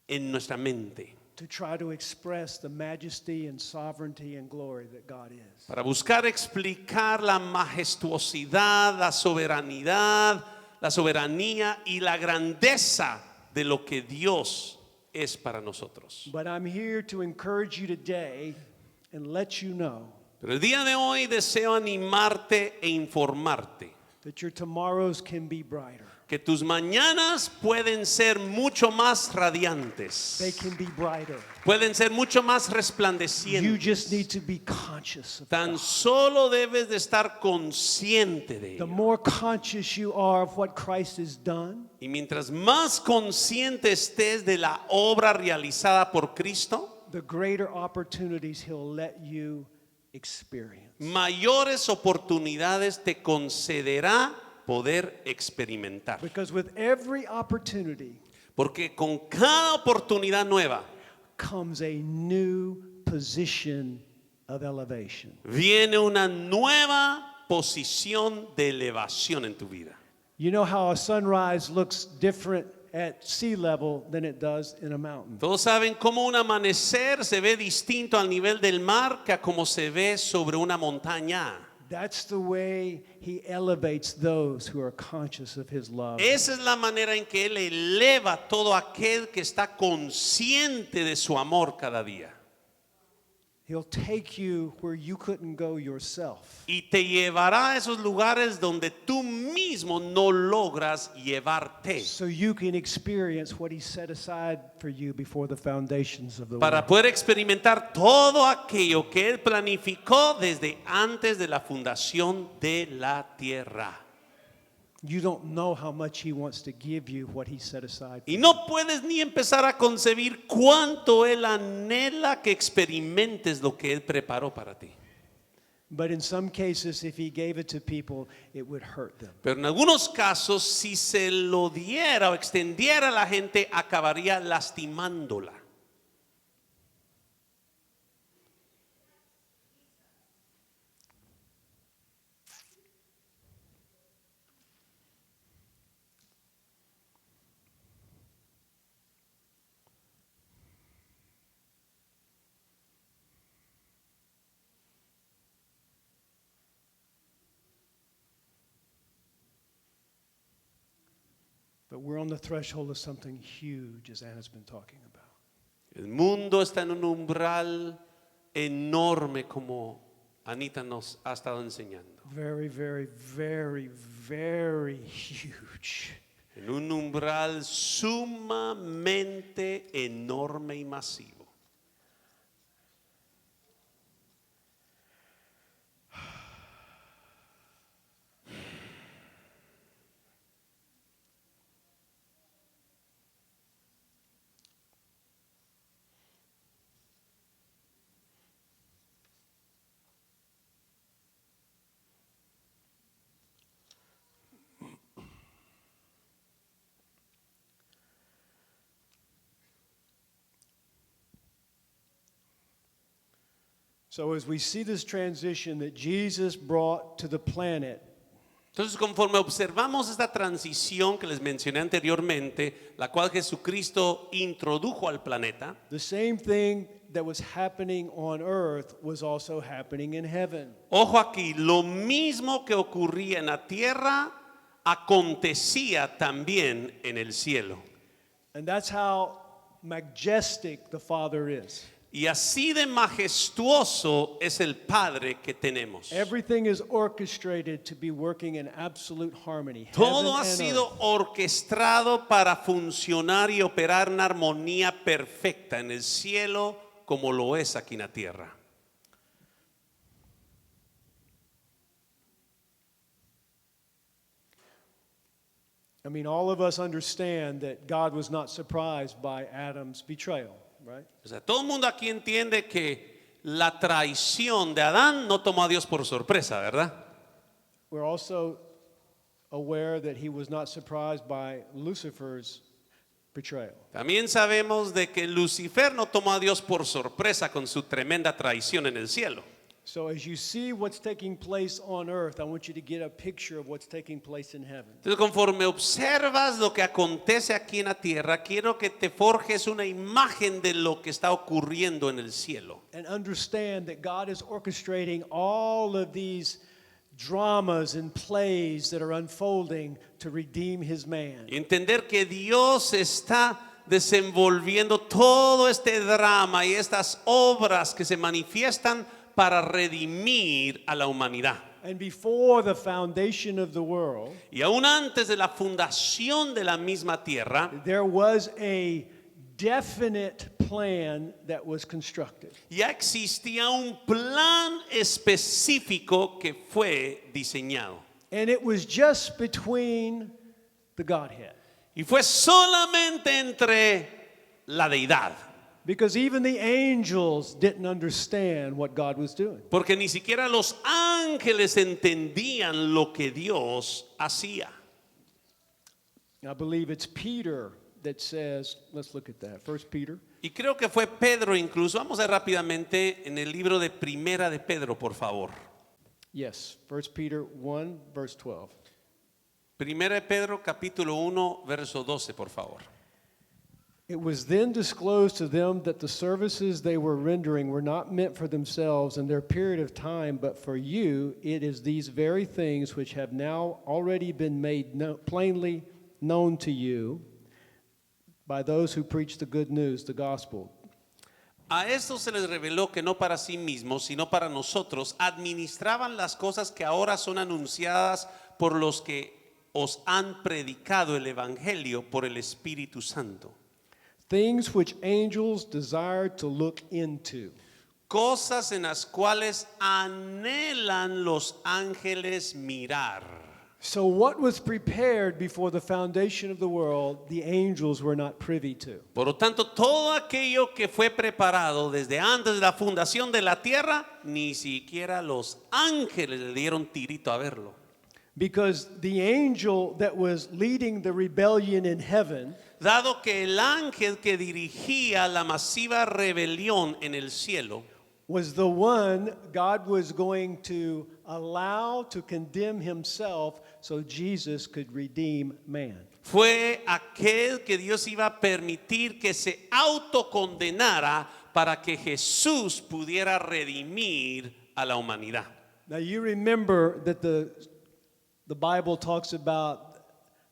en nuestra mente. To try to express the majesty and sovereignty and glory that God is. Para buscar explicar la majestuosidad, la soberanía y la grandeza de lo que Dios es para nosotros. But I'm here to encourage you today and let you know Pero el día de hoy deseo animarte e informarte that your tomorrows can be brighter. que tus mañanas pueden ser mucho más They radiantes, can be brighter. pueden ser mucho más You resplandecientes. just need to be conscious of Tan God. solo debes de estar consciente de The ello. more conscious you are of what Christ has done, Y mientras más consciente estés de la obra realizada por Cristo, the greater opportunities He'll let you experience. mayores oportunidades te concederá poder experimentar. Because with every opportunity Porque con cada oportunidad nueva comes a new position of elevation. Viene una nueva posición de elevación en tu vida. You know how a sunrise looks different at sea level than it does in a mountain. Todos saben cómo un amanecer se ve distinto al nivel del mar que a como se ve sobre una montaña. That's the way he elevates those who are conscious of his love. Esa es la manera en que Él eleva a todo aquel que está consciente de su amor cada día. He'll take you where you couldn't go yourself. Y te llevará a esos lugares donde tú mismo no logras llevarte. So you can experience what he set aside for you before the foundations of the Para world. poder experimentar todo aquello que Él planificó desde antes de la fundación de la tierra. You don't know how much he wants to give you what he set aside for Y you. no puedes ni empezar a concebir cuánto Él anhela que experimentes lo que Él preparó para ti. But in some cases, if he gave it to people, it would hurt them. Pero en algunos casos, si se lo diera o extendiera a la gente, acabaría lastimándola. But we're on the threshold of something huge, as Anna's been talking about. El mundo está en un umbral enorme como Anita nos ha estado enseñando. Very, very, very, very huge. En un umbral sumamente enorme y masivo. So as we see this transition that Jesus brought to the planet, Entonces, conforme observamos esta transición que les mencioné anteriormente, la cual Jesucristo introdujo al planeta, the same thing that was happening on earth was also happening in heaven. ojo aquí, lo mismo que ocurría en la tierra acontecía también en el cielo. And that's how majestic the Father is. Y así de majestuoso es el Padre que tenemos. Everything is orchestrated to be working in absolute harmony. Todo ha Heaven and sido earth. orquestado para funcionar y operar en armonía perfecta en el cielo como lo es aquí en la tierra. I mean, all of us understand that God was not surprised by Adam's betrayal, right? O sea, todo el mundo aquí entiende que la traición de Adán no tomó a Dios por sorpresa, ¿verdad? We're also aware that he was not surprised by Lucifer's betrayal. También sabemos de que Lucifer no tomó a Dios por sorpresa con su tremenda traición en el cielo. So as you see what's taking place on earth, I want you to get a picture of what's taking place in heaven. Entonces, conforme observas lo que acontece aquí en la tierra, quiero que te forjes una imagen de lo que está ocurriendo en el cielo. And understand that God is orchestrating all of these dramas and plays that are unfolding to redeem his man. Y entender que Dios está desenvolviendo todo este drama y estas obras que se manifiestan para redimir a la humanidad. And before the foundation of the world, Y aún antes de la fundación de la misma tierra, there was a definite plan that was constructed. ya existía un plan específico que fue diseñado. And it was just between the Godhead. Y fue solamente entre la deidad. Because even the angels didn't understand what God was doing. Porque ni siquiera los ángeles entendían lo que Dios hacía. I believe it's Peter that says, let's look at that. First Peter. Y creo que fue Pedro incluso. Vamos a ver rápidamente en el libro de Primera de Pedro, por favor. Yes, 1 Peter 1, verse 12. Primera de Pedro, capítulo 1, verso 12, por favor. It was then disclosed to them that the services they were rendering were not meant for themselves and their period of time, but for you. It is these very things which have now already been made plainly known to you by those who preach the good news, the gospel. A estos se les reveló que no para sí mismos, sino para nosotros, administraban las cosas que ahora son anunciadas por los que os han predicado el Evangelio por el Espíritu Santo. Things which angels desire to look into. Cosas en las cuales anhelan los ángeles mirar. So what was prepared before the foundation of the world, the angels were not privy to. Por lo tanto, todo aquello que fue preparado desde antes de la fundación de la tierra, ni siquiera los ángeles le dieron tirito a verlo. Because the angel that was leading the rebellion in heaven, Dado que el ángel que dirigía la masiva rebelión en el cielo was the one God was going to allow to condemn himself so Jesus could redeem man. fue aquel que Dios iba a permitir que se autocondenara para que Jesús pudiera redimir a la humanidad. Now you remember that the Bible talks about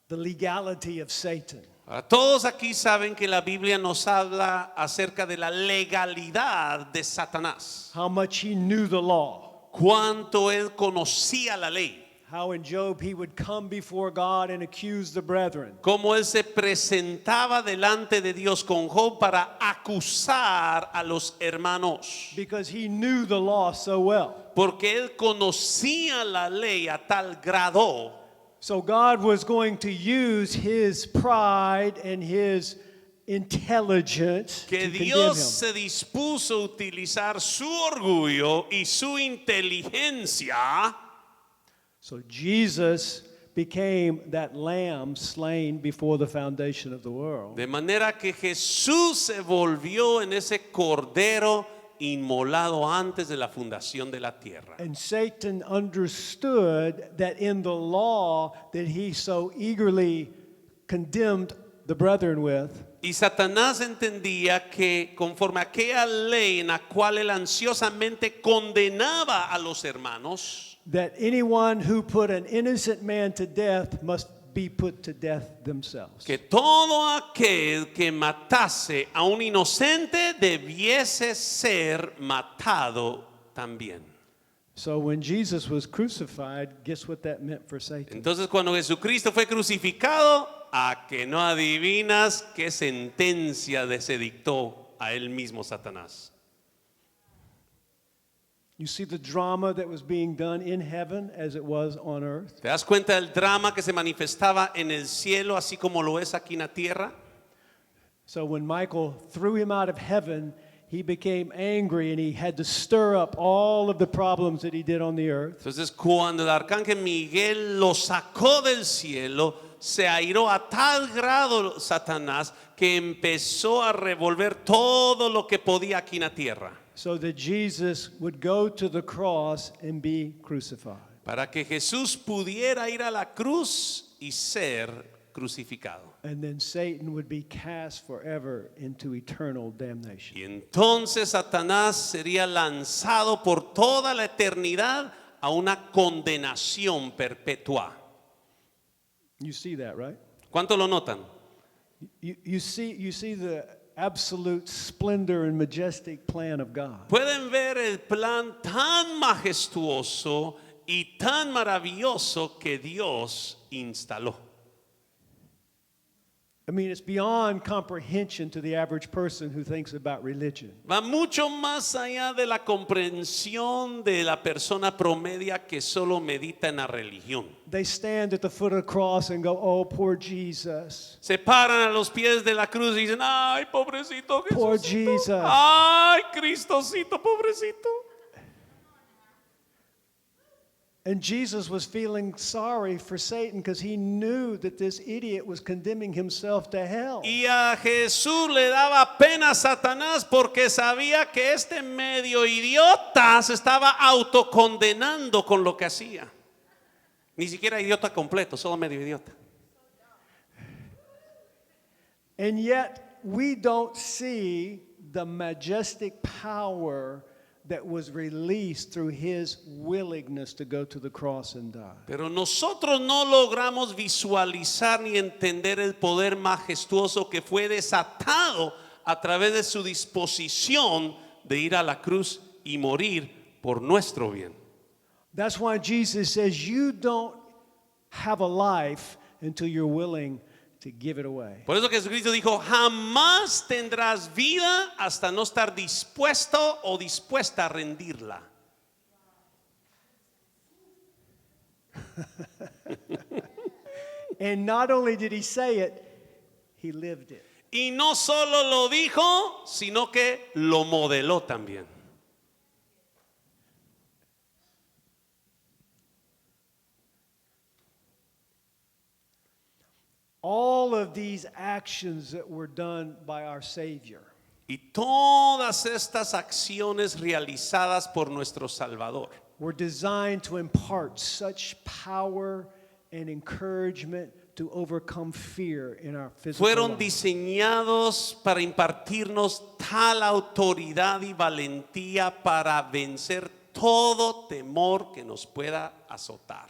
the legality of Satan. Ahora, todos aquí saben que la Biblia nos habla acerca de la legalidad de Satanás. How much he knew the law. Cuánto él conocía la ley. How in Job he would come before God and accuse the brethren. Cómo él se presentaba delante de Dios con Job para acusar a los hermanos. Because he knew the law so well. Porque él conocía la ley a tal grado So God was going to use his pride and his intelligence que to condemn Dios him. se dispuso a utilizar su orgullo y su inteligencia. So Jesus became that lamb slain before the foundation of the world. De manera que Jesús se volvió en ese cordero inmolado antes de la fundación de la tierra. And Satan understood that in the law that he so eagerly condemned the brethren with, Y Satanás entendía que conforme a aquella ley en la cual él ansiosamente condenaba a los hermanos, that anyone who put an innocent man to death must be put to death themselves. que todo aquel que matase a un inocente debiese ser matado también. So when Jesus was crucified, guess what that meant for Satan? Entonces cuando Jesucristo fue crucificado, a que no adivinas qué sentencia se dictó a él mismo Satanás. You see the drama that was being done in heaven as it was on earth? ¿Te das cuenta del drama que se manifestaba en el cielo así como lo es aquí en la tierra? So when Michael threw him out of heaven, he became angry and he had to stir up all of the problems that he did on the earth. Entonces cuando el arcángel Miguel lo sacó del cielo, se airó a tal grado Satanás que empezó a revolver todo lo que podía aquí en la tierra. So that Jesus would go to the cross and be crucified. Para que Jesús pudiera ir a la cruz y ser crucificado. And then Satan would be cast forever into eternal damnation. Y entonces Satanás sería lanzado por toda la eternidad a una condenación perpetua. You see that, right? ¿Cuánto lo notan? You see the absolute splendor and majestic plan of God. Pueden ver el plan tan majestuoso y tan maravilloso que Dios instaló. I mean, it's beyond comprehension to the average person who thinks about religion. Va mucho más allá de la comprensión de la persona promedia que solo medita en la religión. They stand at the foot of the cross and go, "Oh, poor Jesus. Se paran a los pies de la cruz y dicen, ay, pobrecito Jesús. Poor Jesus." Ay, Cristocito, pobrecito. And Jesus was feeling sorry for Satan because he knew that this idiot was condemning himself to hell. Y a Jesús le daba pena a Satanás porque sabía que este medio idiota se estaba autocondenando con lo que hacía. Ni siquiera idiota completo, solo medio idiota. And yet we don't see the majestic power that was released through his willingness to go to the cross and die. Pero nosotros no logramos visualizar ni entender el poder majestuoso que fue desatado a través de su disposición de ir a la cruz y morir por nuestro bien. That's why Jesus says you don't have a life until you're willing to give it away. Por eso que Jesucristo dijo, jamás tendrás vida hasta no estar dispuesto o dispuesta a rendirla. And not only did he say it, he lived it. Y no solo lo dijo, sino que lo modeló también. All of these actions that were done by our Savior Y todas estas acciones realizadas por nuestro Salvador were designed to impart such power and encouragement to overcome fear in our physical fueron life. diseñados para impartirnos tal autoridad y valentía para vencer todo temor que nos pueda azotar.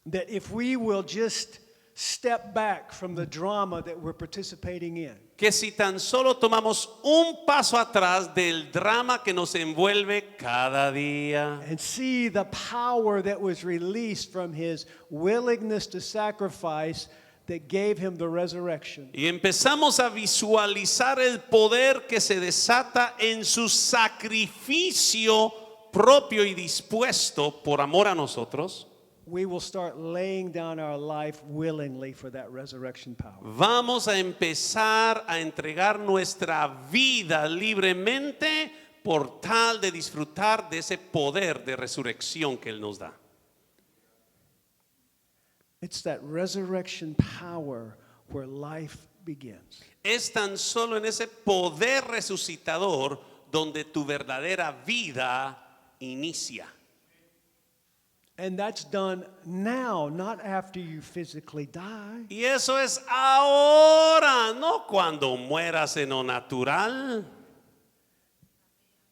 That if we will just step back from the drama that we're participating in, Que si tan solo tomamos un paso atrás del drama que nos envuelve cada día and see the power that was released from his willingness to sacrifice that gave him the resurrection, y empezamos a visualizar el poder que se desata en su sacrificio propio y dispuesto por amor a nosotros, we will start laying down our life willingly for that resurrection power. vamos a empezar a entregar nuestra vida libremente por tal de disfrutar de ese poder de resurrección que Él nos da. It's that resurrection power where life begins. Es tan solo en ese poder resucitador donde tu verdadera vida inicia. And that's done now, not after you physically die. Y eso es ahora, no cuando mueras en lo natural.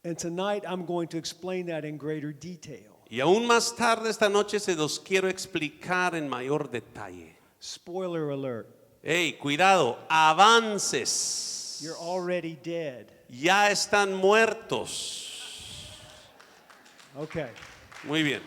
And tonight I'm going to explain that in greater detail. Y aún más tarde esta noche se los quiero explicar en mayor detalle. Spoiler alert. Hey, cuidado, avances. You're already dead. Ya están muertos. Okay. Muy bien.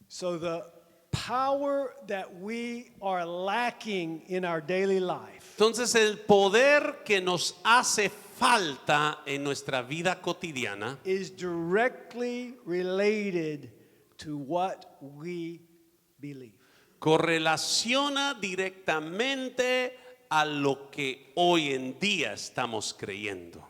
So the power that we are lacking in our daily life Entonces el poder que nos hace falta en nuestra vida cotidiana is directly related to what we believe. correlaciona directamente a lo que hoy en día estamos creyendo.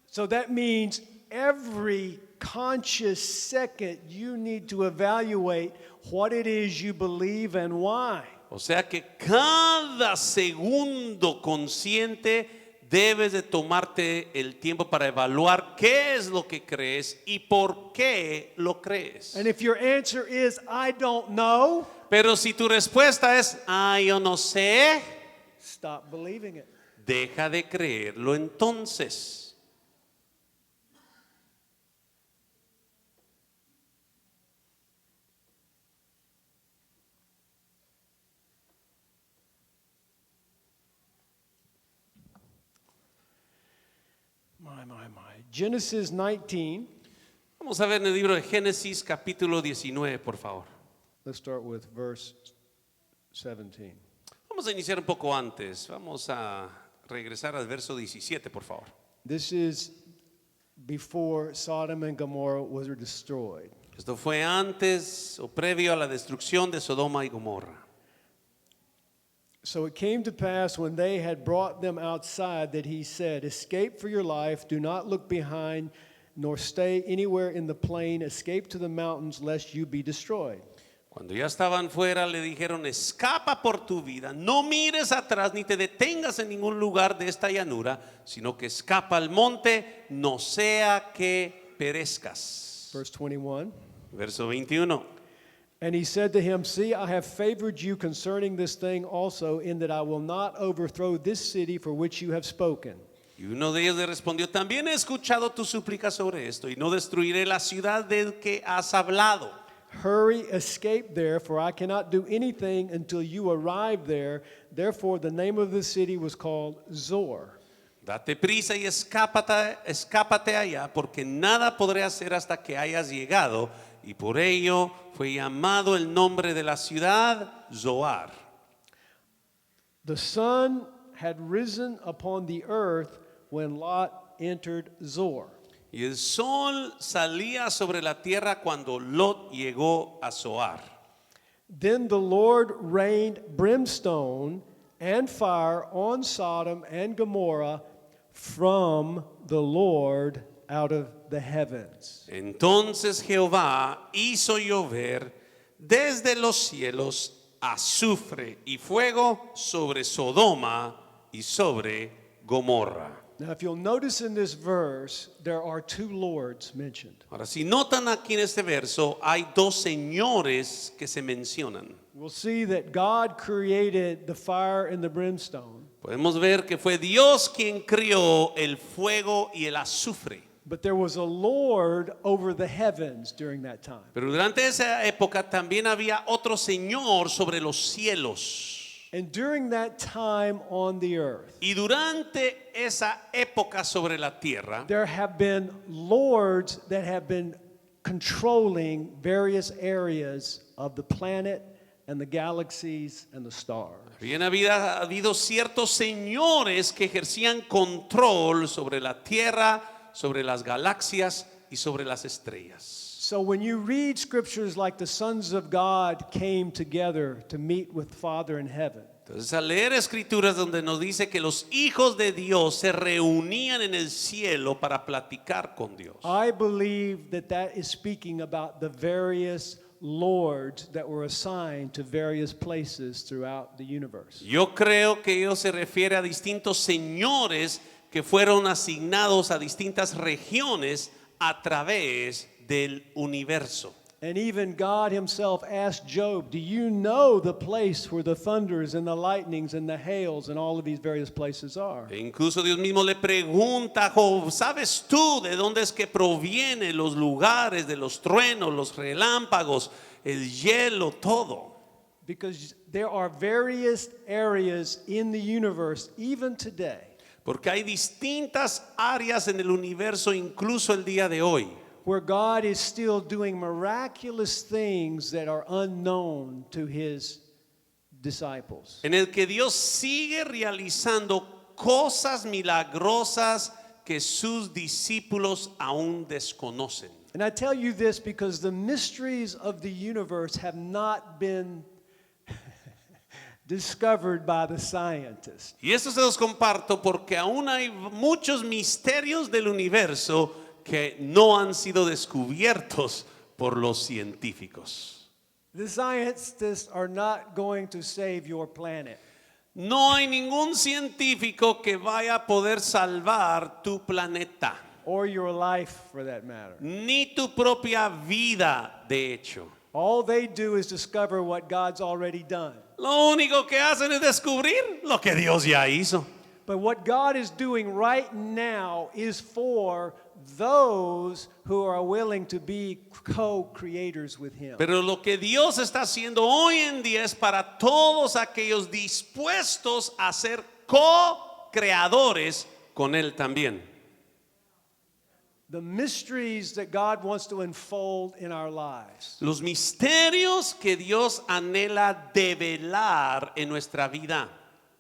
So that means every conscious second you need to evaluate what it is you believe and why. O sea que cada segundo consciente debes de tomarte el tiempo para evaluar qué es lo que crees y por qué lo crees. And if your answer is I don't know, Pero si tu respuesta es, yo no sé, stop believing it. deja de creerlo entonces. My. Genesis 19. Vamos a ver en el libro de Génesis capítulo 19, por favor. Let's start with verse 17. Vamos a iniciar un poco antes. Vamos a regresar al verso 17, por favor. This is before Sodom and Gomorrah was destroyed. Esto fue antes o previo a la destrucción de Sodoma y Gomorra. So it came to pass when they had brought them outside that he said, "Escape for your life, do not look behind, nor stay anywhere in the plain, escape to the mountains, lest you be destroyed." Cuando ya estaban fuera, le dijeron: escapa por tu vida, no mires atrás ni te detengas en ningún lugar de esta llanura, sino que escapa al monte, no sea que perezcas. Verse 21. Verso 21. And he said to him, "See, I have favored you concerning this thing also, in that I will not overthrow this city for which you have spoken." Y uno de ellos le respondió: también he escuchado tu súplica sobre esto, y no destruiré la ciudad de que has hablado. Hurry, escape there, for I cannot do anything until you arrive there. Therefore, the name of the city was called Zor. Date prisa y escápate allá, porque nada podré hacer hasta que hayas llegado. Y por ello fue llamado el nombre de la ciudad Zoar. The sun had risen upon the earth when Lot entered Zor. Y el sol salía sobre la tierra cuando Lot llegó a Zoar. Then the Lord rained brimstone and fire on Sodom and Gomorrah from the Lord out of the heavens. Entonces Jehová hizo llover desde los cielos azufre y fuego sobre Sodoma y sobre Gomorra. Now, if you'll notice in this verse, there are two lords mentioned. Ahora, si notan aquí en este verso, hay dos señores que se mencionan. We'll see that God created the fire and the brimstone, Podemos ver que fue Dios quien crió el fuego y el azufre. but there was a Lord over the heavens during that time. Pero durante esa época también había otro señor sobre los cielos. And during that time on the earth, Y durante esa época sobre la tierra, there have been lords that have been controlling various areas of the planet and the galaxies and the stars. bien había habido ciertos señores que ejercían control sobre la tierra, sobre las galaxias y sobre las estrellas. So when you read scriptures like the sons of God came together to meet with Father in heaven, Entonces, al leer escrituras donde nos dice que los hijos de Dios se reunían en el cielo para platicar con Dios, I believe that that is speaking about the various lords that were assigned to various places throughout the universe. yo creo que ello se refiere a distintos señores que fueron asignados a distintas regiones a través del universo. And even God himself asked Job, "Do you know the place where the thunders and the lightnings and the hails and all of these various places are?" E incluso Dios mismo le pregunta a Job: ¿sabes tú de dónde es que provienen los lugares de los truenos, los relámpagos, el hielo, todo? Because there are various areas in the universe, even today, Porque hay distintas áreas en el universo, incluso el día de hoy, where God is still doing miraculous things that are unknown to his disciples. en el que Dios sigue realizando cosas milagrosas que sus discípulos aún desconocen. And I tell you this because the mysteries of the universe have not been discovered by the scientists. Y esto se los comparto porque aún hay muchos misterios del universo que no han sido descubiertos por los científicos. The scientists are not going to save your planet. No hay ningún científico que vaya a poder salvar tu planeta, Or your life, for that matter. ni tu propia vida, de hecho. All they do is discover what God's already done. Lo único que hacen es descubrir lo que Dios ya hizo. But what God is doing right now is for those who are willing to be co-creators with him. Pero lo que Dios está haciendo hoy en día es para todos aquellos dispuestos a ser co-creadores con Él también. The mysteries that God wants to unfold in our lives Los misterios que Dios anhela develar en nuestra vida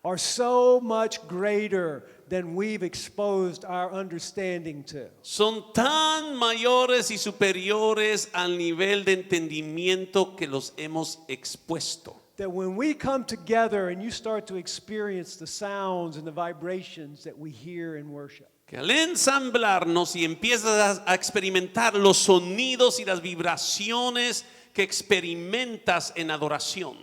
are so much greater than we've exposed our understanding to. son tan mayores y superiores al nivel de entendimiento que los hemos expuesto. that when we come together and you start to experience the sounds and the vibrations that we hear in worship, Que al ensamblarnos y empiezas a experimentar los sonidos y las vibraciones que experimentas en adoración.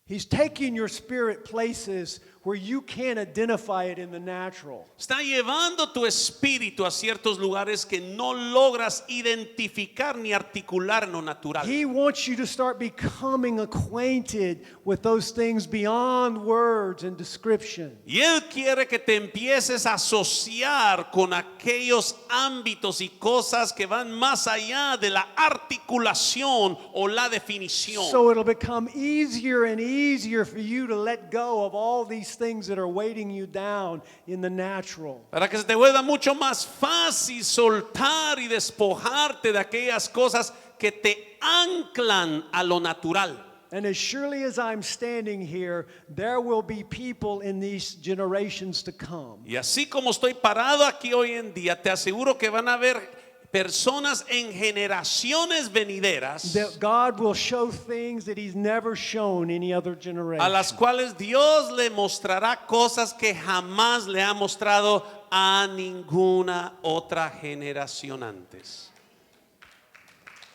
He's taking your spirit places where you can't identify it in the natural. Está llevando tu espíritu a ciertos lugares que no logras identificar ni articular en lo natural. He wants you to start becoming acquainted with those things beyond words and description. Y Él quiere que te empieces a asociar con aquellos ámbitos y cosas que van más allá de la articulación o la definición. So it'll become easier and easier for you to let go of all these things that are weighting you down in the natural. Para que se te vuelva mucho más fácil soltar y despojarte de aquellas cosas que te anclan a lo natural. And as surely as I'm standing here, there will be people in these generations to come Y así como estoy parado aquí hoy en día, te aseguro que van a haber personas en generaciones venideras that God will show things that He's never shown any other generation. a las cuales Dios le mostrará cosas que jamás le ha mostrado a ninguna otra generación antes.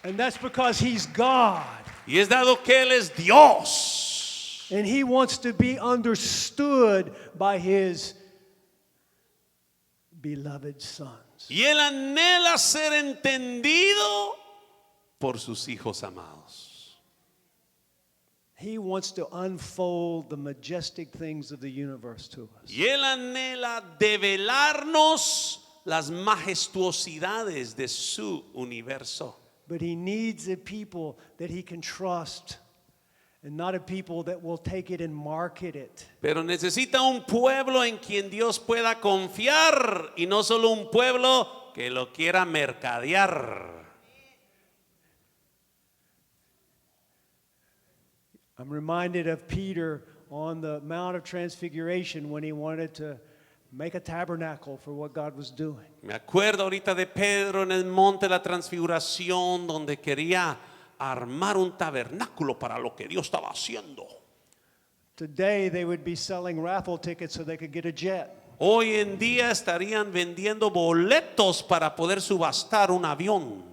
And that's because He's God. Y es dado que Él es Dios. And He wants to be understood by His beloved sons. Y Él anhela ser entendido por sus hijos amados. He wants to unfold the majestic things of the universe to us. Y Él anhela develarnos las majestuosidades de su universo. But He needs a people that He can trust, and not a people that will take it and market it. Pero necesita un pueblo en quien Dios pueda confiar y no solo un pueblo que lo quiera mercadear. I'm reminded of Peter on the Mount of Transfiguration when he wanted to make a tabernacle for what God was doing. Me acuerdo ahorita de Pedro en el monte de la transfiguración donde quería armar un tabernáculo para lo que Dios estaba haciendo. Today they would be selling raffle tickets so they could get a jet. Hoy en día estarían vendiendo boletos para poder subastar un avión.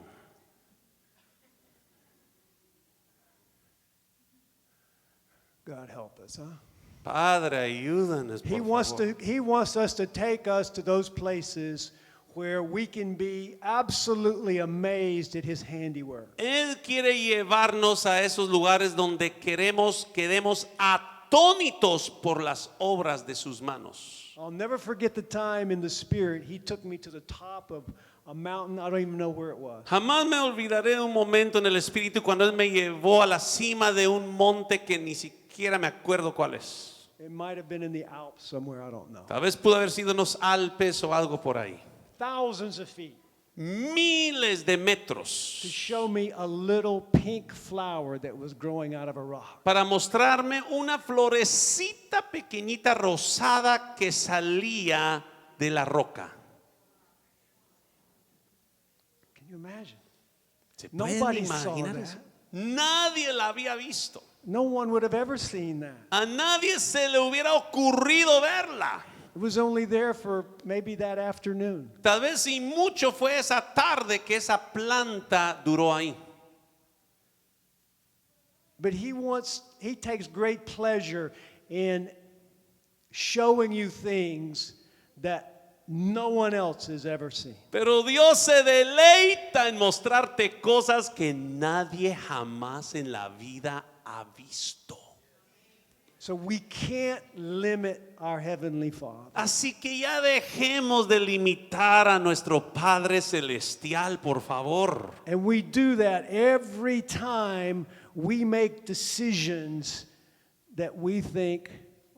God help us, huh? Padre, ayúdanos, por favor. He wants us to take us to those places where we can be absolutely amazed at His handiwork. Él quiere llevarnos a esos lugares donde quedemos atónitos por las obras de sus manos. I'll never forget the time in the Spirit He took me to the top of a mountain. I don't even know where it was. Jamás me olvidaré de un momento en el Espíritu cuando Él me llevó a la cima de un monte que ni siquiera me acuerdo cuál es. It might have been in the Alps somewhere, I don't know. Tal vez pudo haber sido en los Alpes o algo por ahí. Thousands of feet Miles de to metros show me a little pink flower that was growing out of a rock. para mostrarme una florecita pequeñita rosada que salía de la roca. Can you imagine? ¿Se Nobody pueden saw imaginar that. eso? Nadie la había visto. No one would have ever seen that. A nadie se le hubiera ocurrido verla. It was only there for maybe that afternoon. Tal vez y mucho fue esa tarde que esa planta duró ahí. But He takes great pleasure in showing you things that no one else has ever seen. Pero Dios se deleita en mostrarte cosas que nadie jamás en la vida ha visto. So we can't limit our Heavenly Father. Así que ya dejemos de limitar a nuestro Padre Celestial, por favor. And we do that every time we make decisions that we think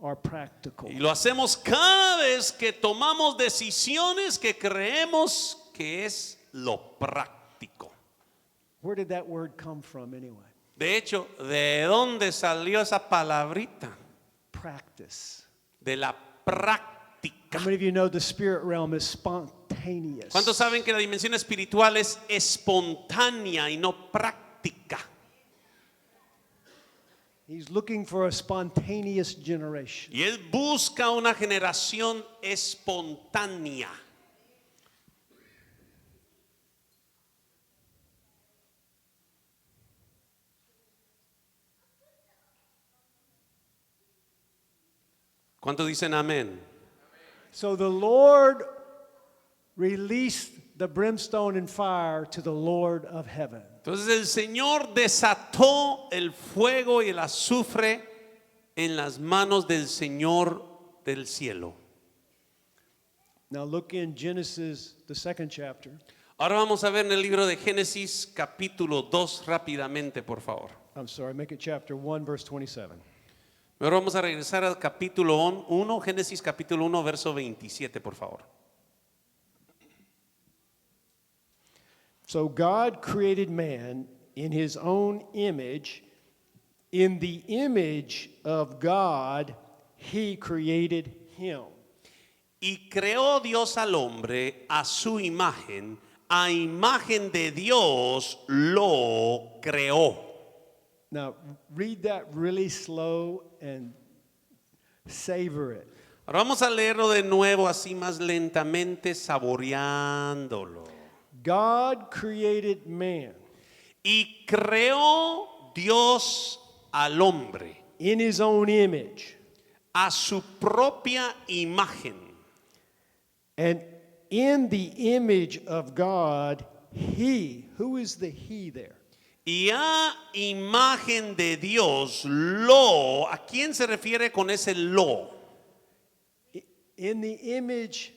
are practical. Y lo hacemos cada vez que tomamos decisiones que creemos que es lo práctico. Where did that word come from anyway? De hecho, ¿de dónde salió esa palabrita? Practice. De la práctica. How many of you know the spirit realm is spontaneous? ¿Cuántos saben que la dimensión espiritual es espontánea y no práctica? He's looking for a spontaneous generation. Y Él busca una generación espontánea. ¿Cuántos dicen amén? So the Lord released the brimstone and fire to the Lord of heaven. Entonces el Señor desató el fuego y el azufre en las manos del Señor del cielo. Now look in Genesis, the second chapter. Ahora vamos a ver en el libro de Génesis capítulo 2 rápidamente, por favor. I'm sorry, make it chapter 1, verse 27. Ahora vamos a regresar al capítulo 1, Génesis capítulo 1, verso 27, por favor. So God created man in his own image. In the image of God, he created him. Y creó Dios al hombre a su imagen, a imagen de Dios lo creó. Now, read that really slow and savor it. Ahora vamos a leerlo de nuevo así más lentamente, saboreándolo. God created man Y creó Dios al hombre in his own image. a su propia imagen. And in the image of God, he, who is the he there? Y a imagen de Dios lo, ¿a quién se refiere con ese lo? In the image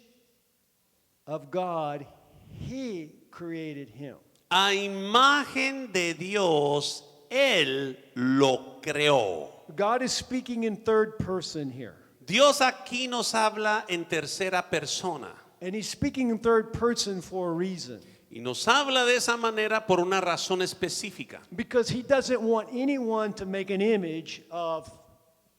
of God, he created him. A imagen de Dios, Él lo creó. God is speaking in third person here. Dios aquí nos habla en tercera persona. And he's speaking in third person for a reason. Y nos habla de esa manera por una razón específica. Because he doesn't want anyone to make an image of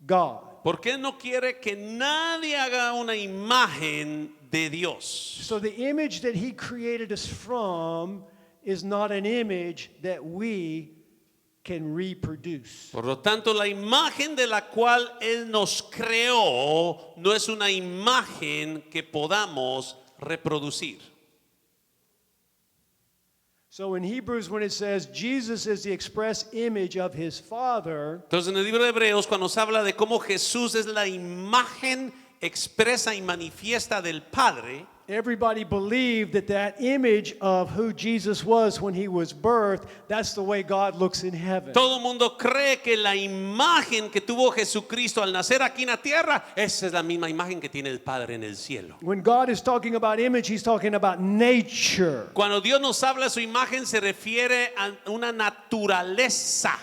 God. Porque Él no quiere que nadie haga una imagen de Dios. So the image that he created us from is not an image that we can reproduce. Por lo tanto, la imagen de la cual Él nos creó no es una imagen que podamos reproducir. So in Hebrews, when it says Jesus is the express image of his Father, Entonces, en el libro de Hebreos, cuando se habla de cómo Jesús es la imagen expresa y manifiesta del Padre, everybody believed that that image of who Jesus was when he was birthed, that's the way God looks in heaven. todo el mundo cree que la imagen que tuvo Jesucristo al nacer aquí en la tierra, esa es la misma imagen que tiene el Padre en el cielo. When God is talking about image, he's talking about nature. Cuando Dios nos habla de su imagen, se refiere a una naturaleza.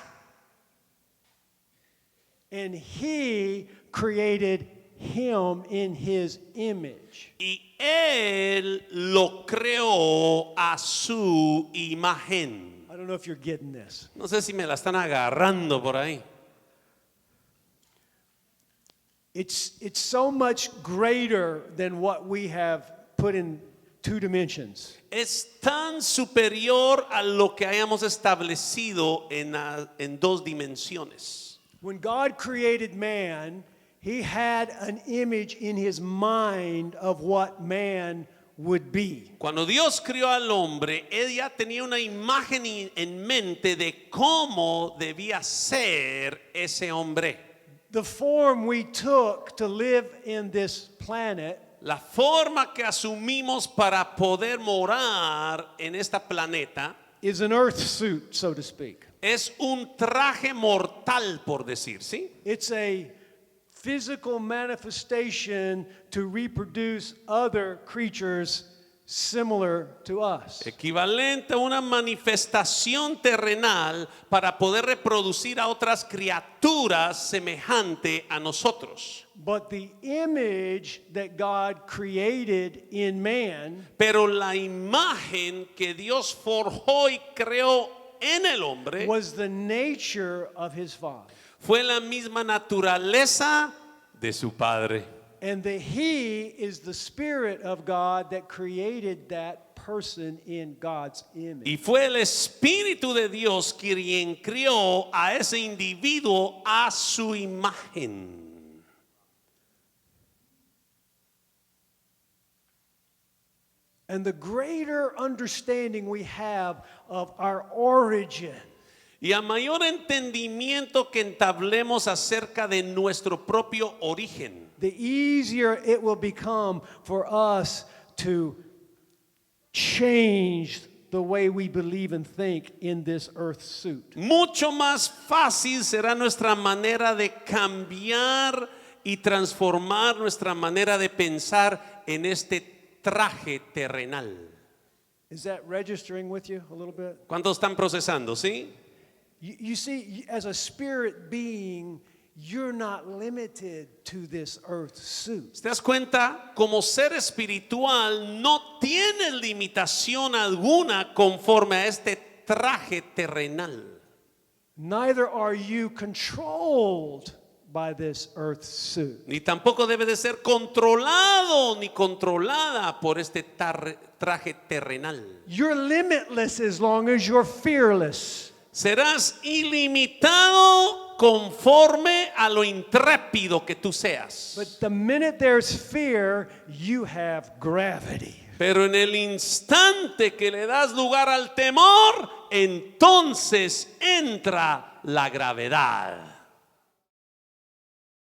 And he created him in his image. Y Él lo creó a su imagen. I don't know if you're getting this. No sé si me la están agarrando por ahí. It's so much greater than what we have put in two dimensions. Es tan superior a lo que hayamos establecido en dos dimensiones. When God created man, he had an image in his mind of what man would be. Cuando Dios creó al hombre, Él ya tenía una imagen en mente de cómo debía ser ese hombre. The form we took to live in this planet La forma que asumimos para poder morar en este planeta is an earth suit, so to speak. es un traje mortal, por decir, ¿sí? It's a physical manifestation to reproduce other creatures similar to us. Equivalente a una manifestación terrenal para poder reproducir a otras criaturas semejante a nosotros. But the image that God created in man Pero la imagen que Dios forjó y creó en el hombre was the nature of his Father. fue la misma naturaleza de su Padre. And the He is the Spirit of God that created that person in God's image. Y fue el Espíritu de Dios quien crió a ese individuo a su imagen. And the greater understanding we have of our origin, Y a mayor entendimiento que entablemos acerca de nuestro propio origen, the easier it will become for us to change the way we believe and think in this earth suit. mucho más fácil será nuestra manera de cambiar y transformar nuestra manera de pensar en este traje terrenal. Is that registering with you a little bit? ¿Cuántos están procesando, sí? You see, as a spirit being, you're not limited to this earth suit. ¿Te das cuenta? Como ser espiritual no tienes limitación alguna conforme a este traje terrenal. Neither are you controlled by this earth suit. Ni tampoco debe de ser controlado ni controlada por este traje terrenal. You're limitless as long as you're fearless. Serás ilimitado conforme a lo intrépido que tú seas. But the minute there's fear, you have gravity. Pero en el instante que le das lugar al temor, entonces entra la gravedad.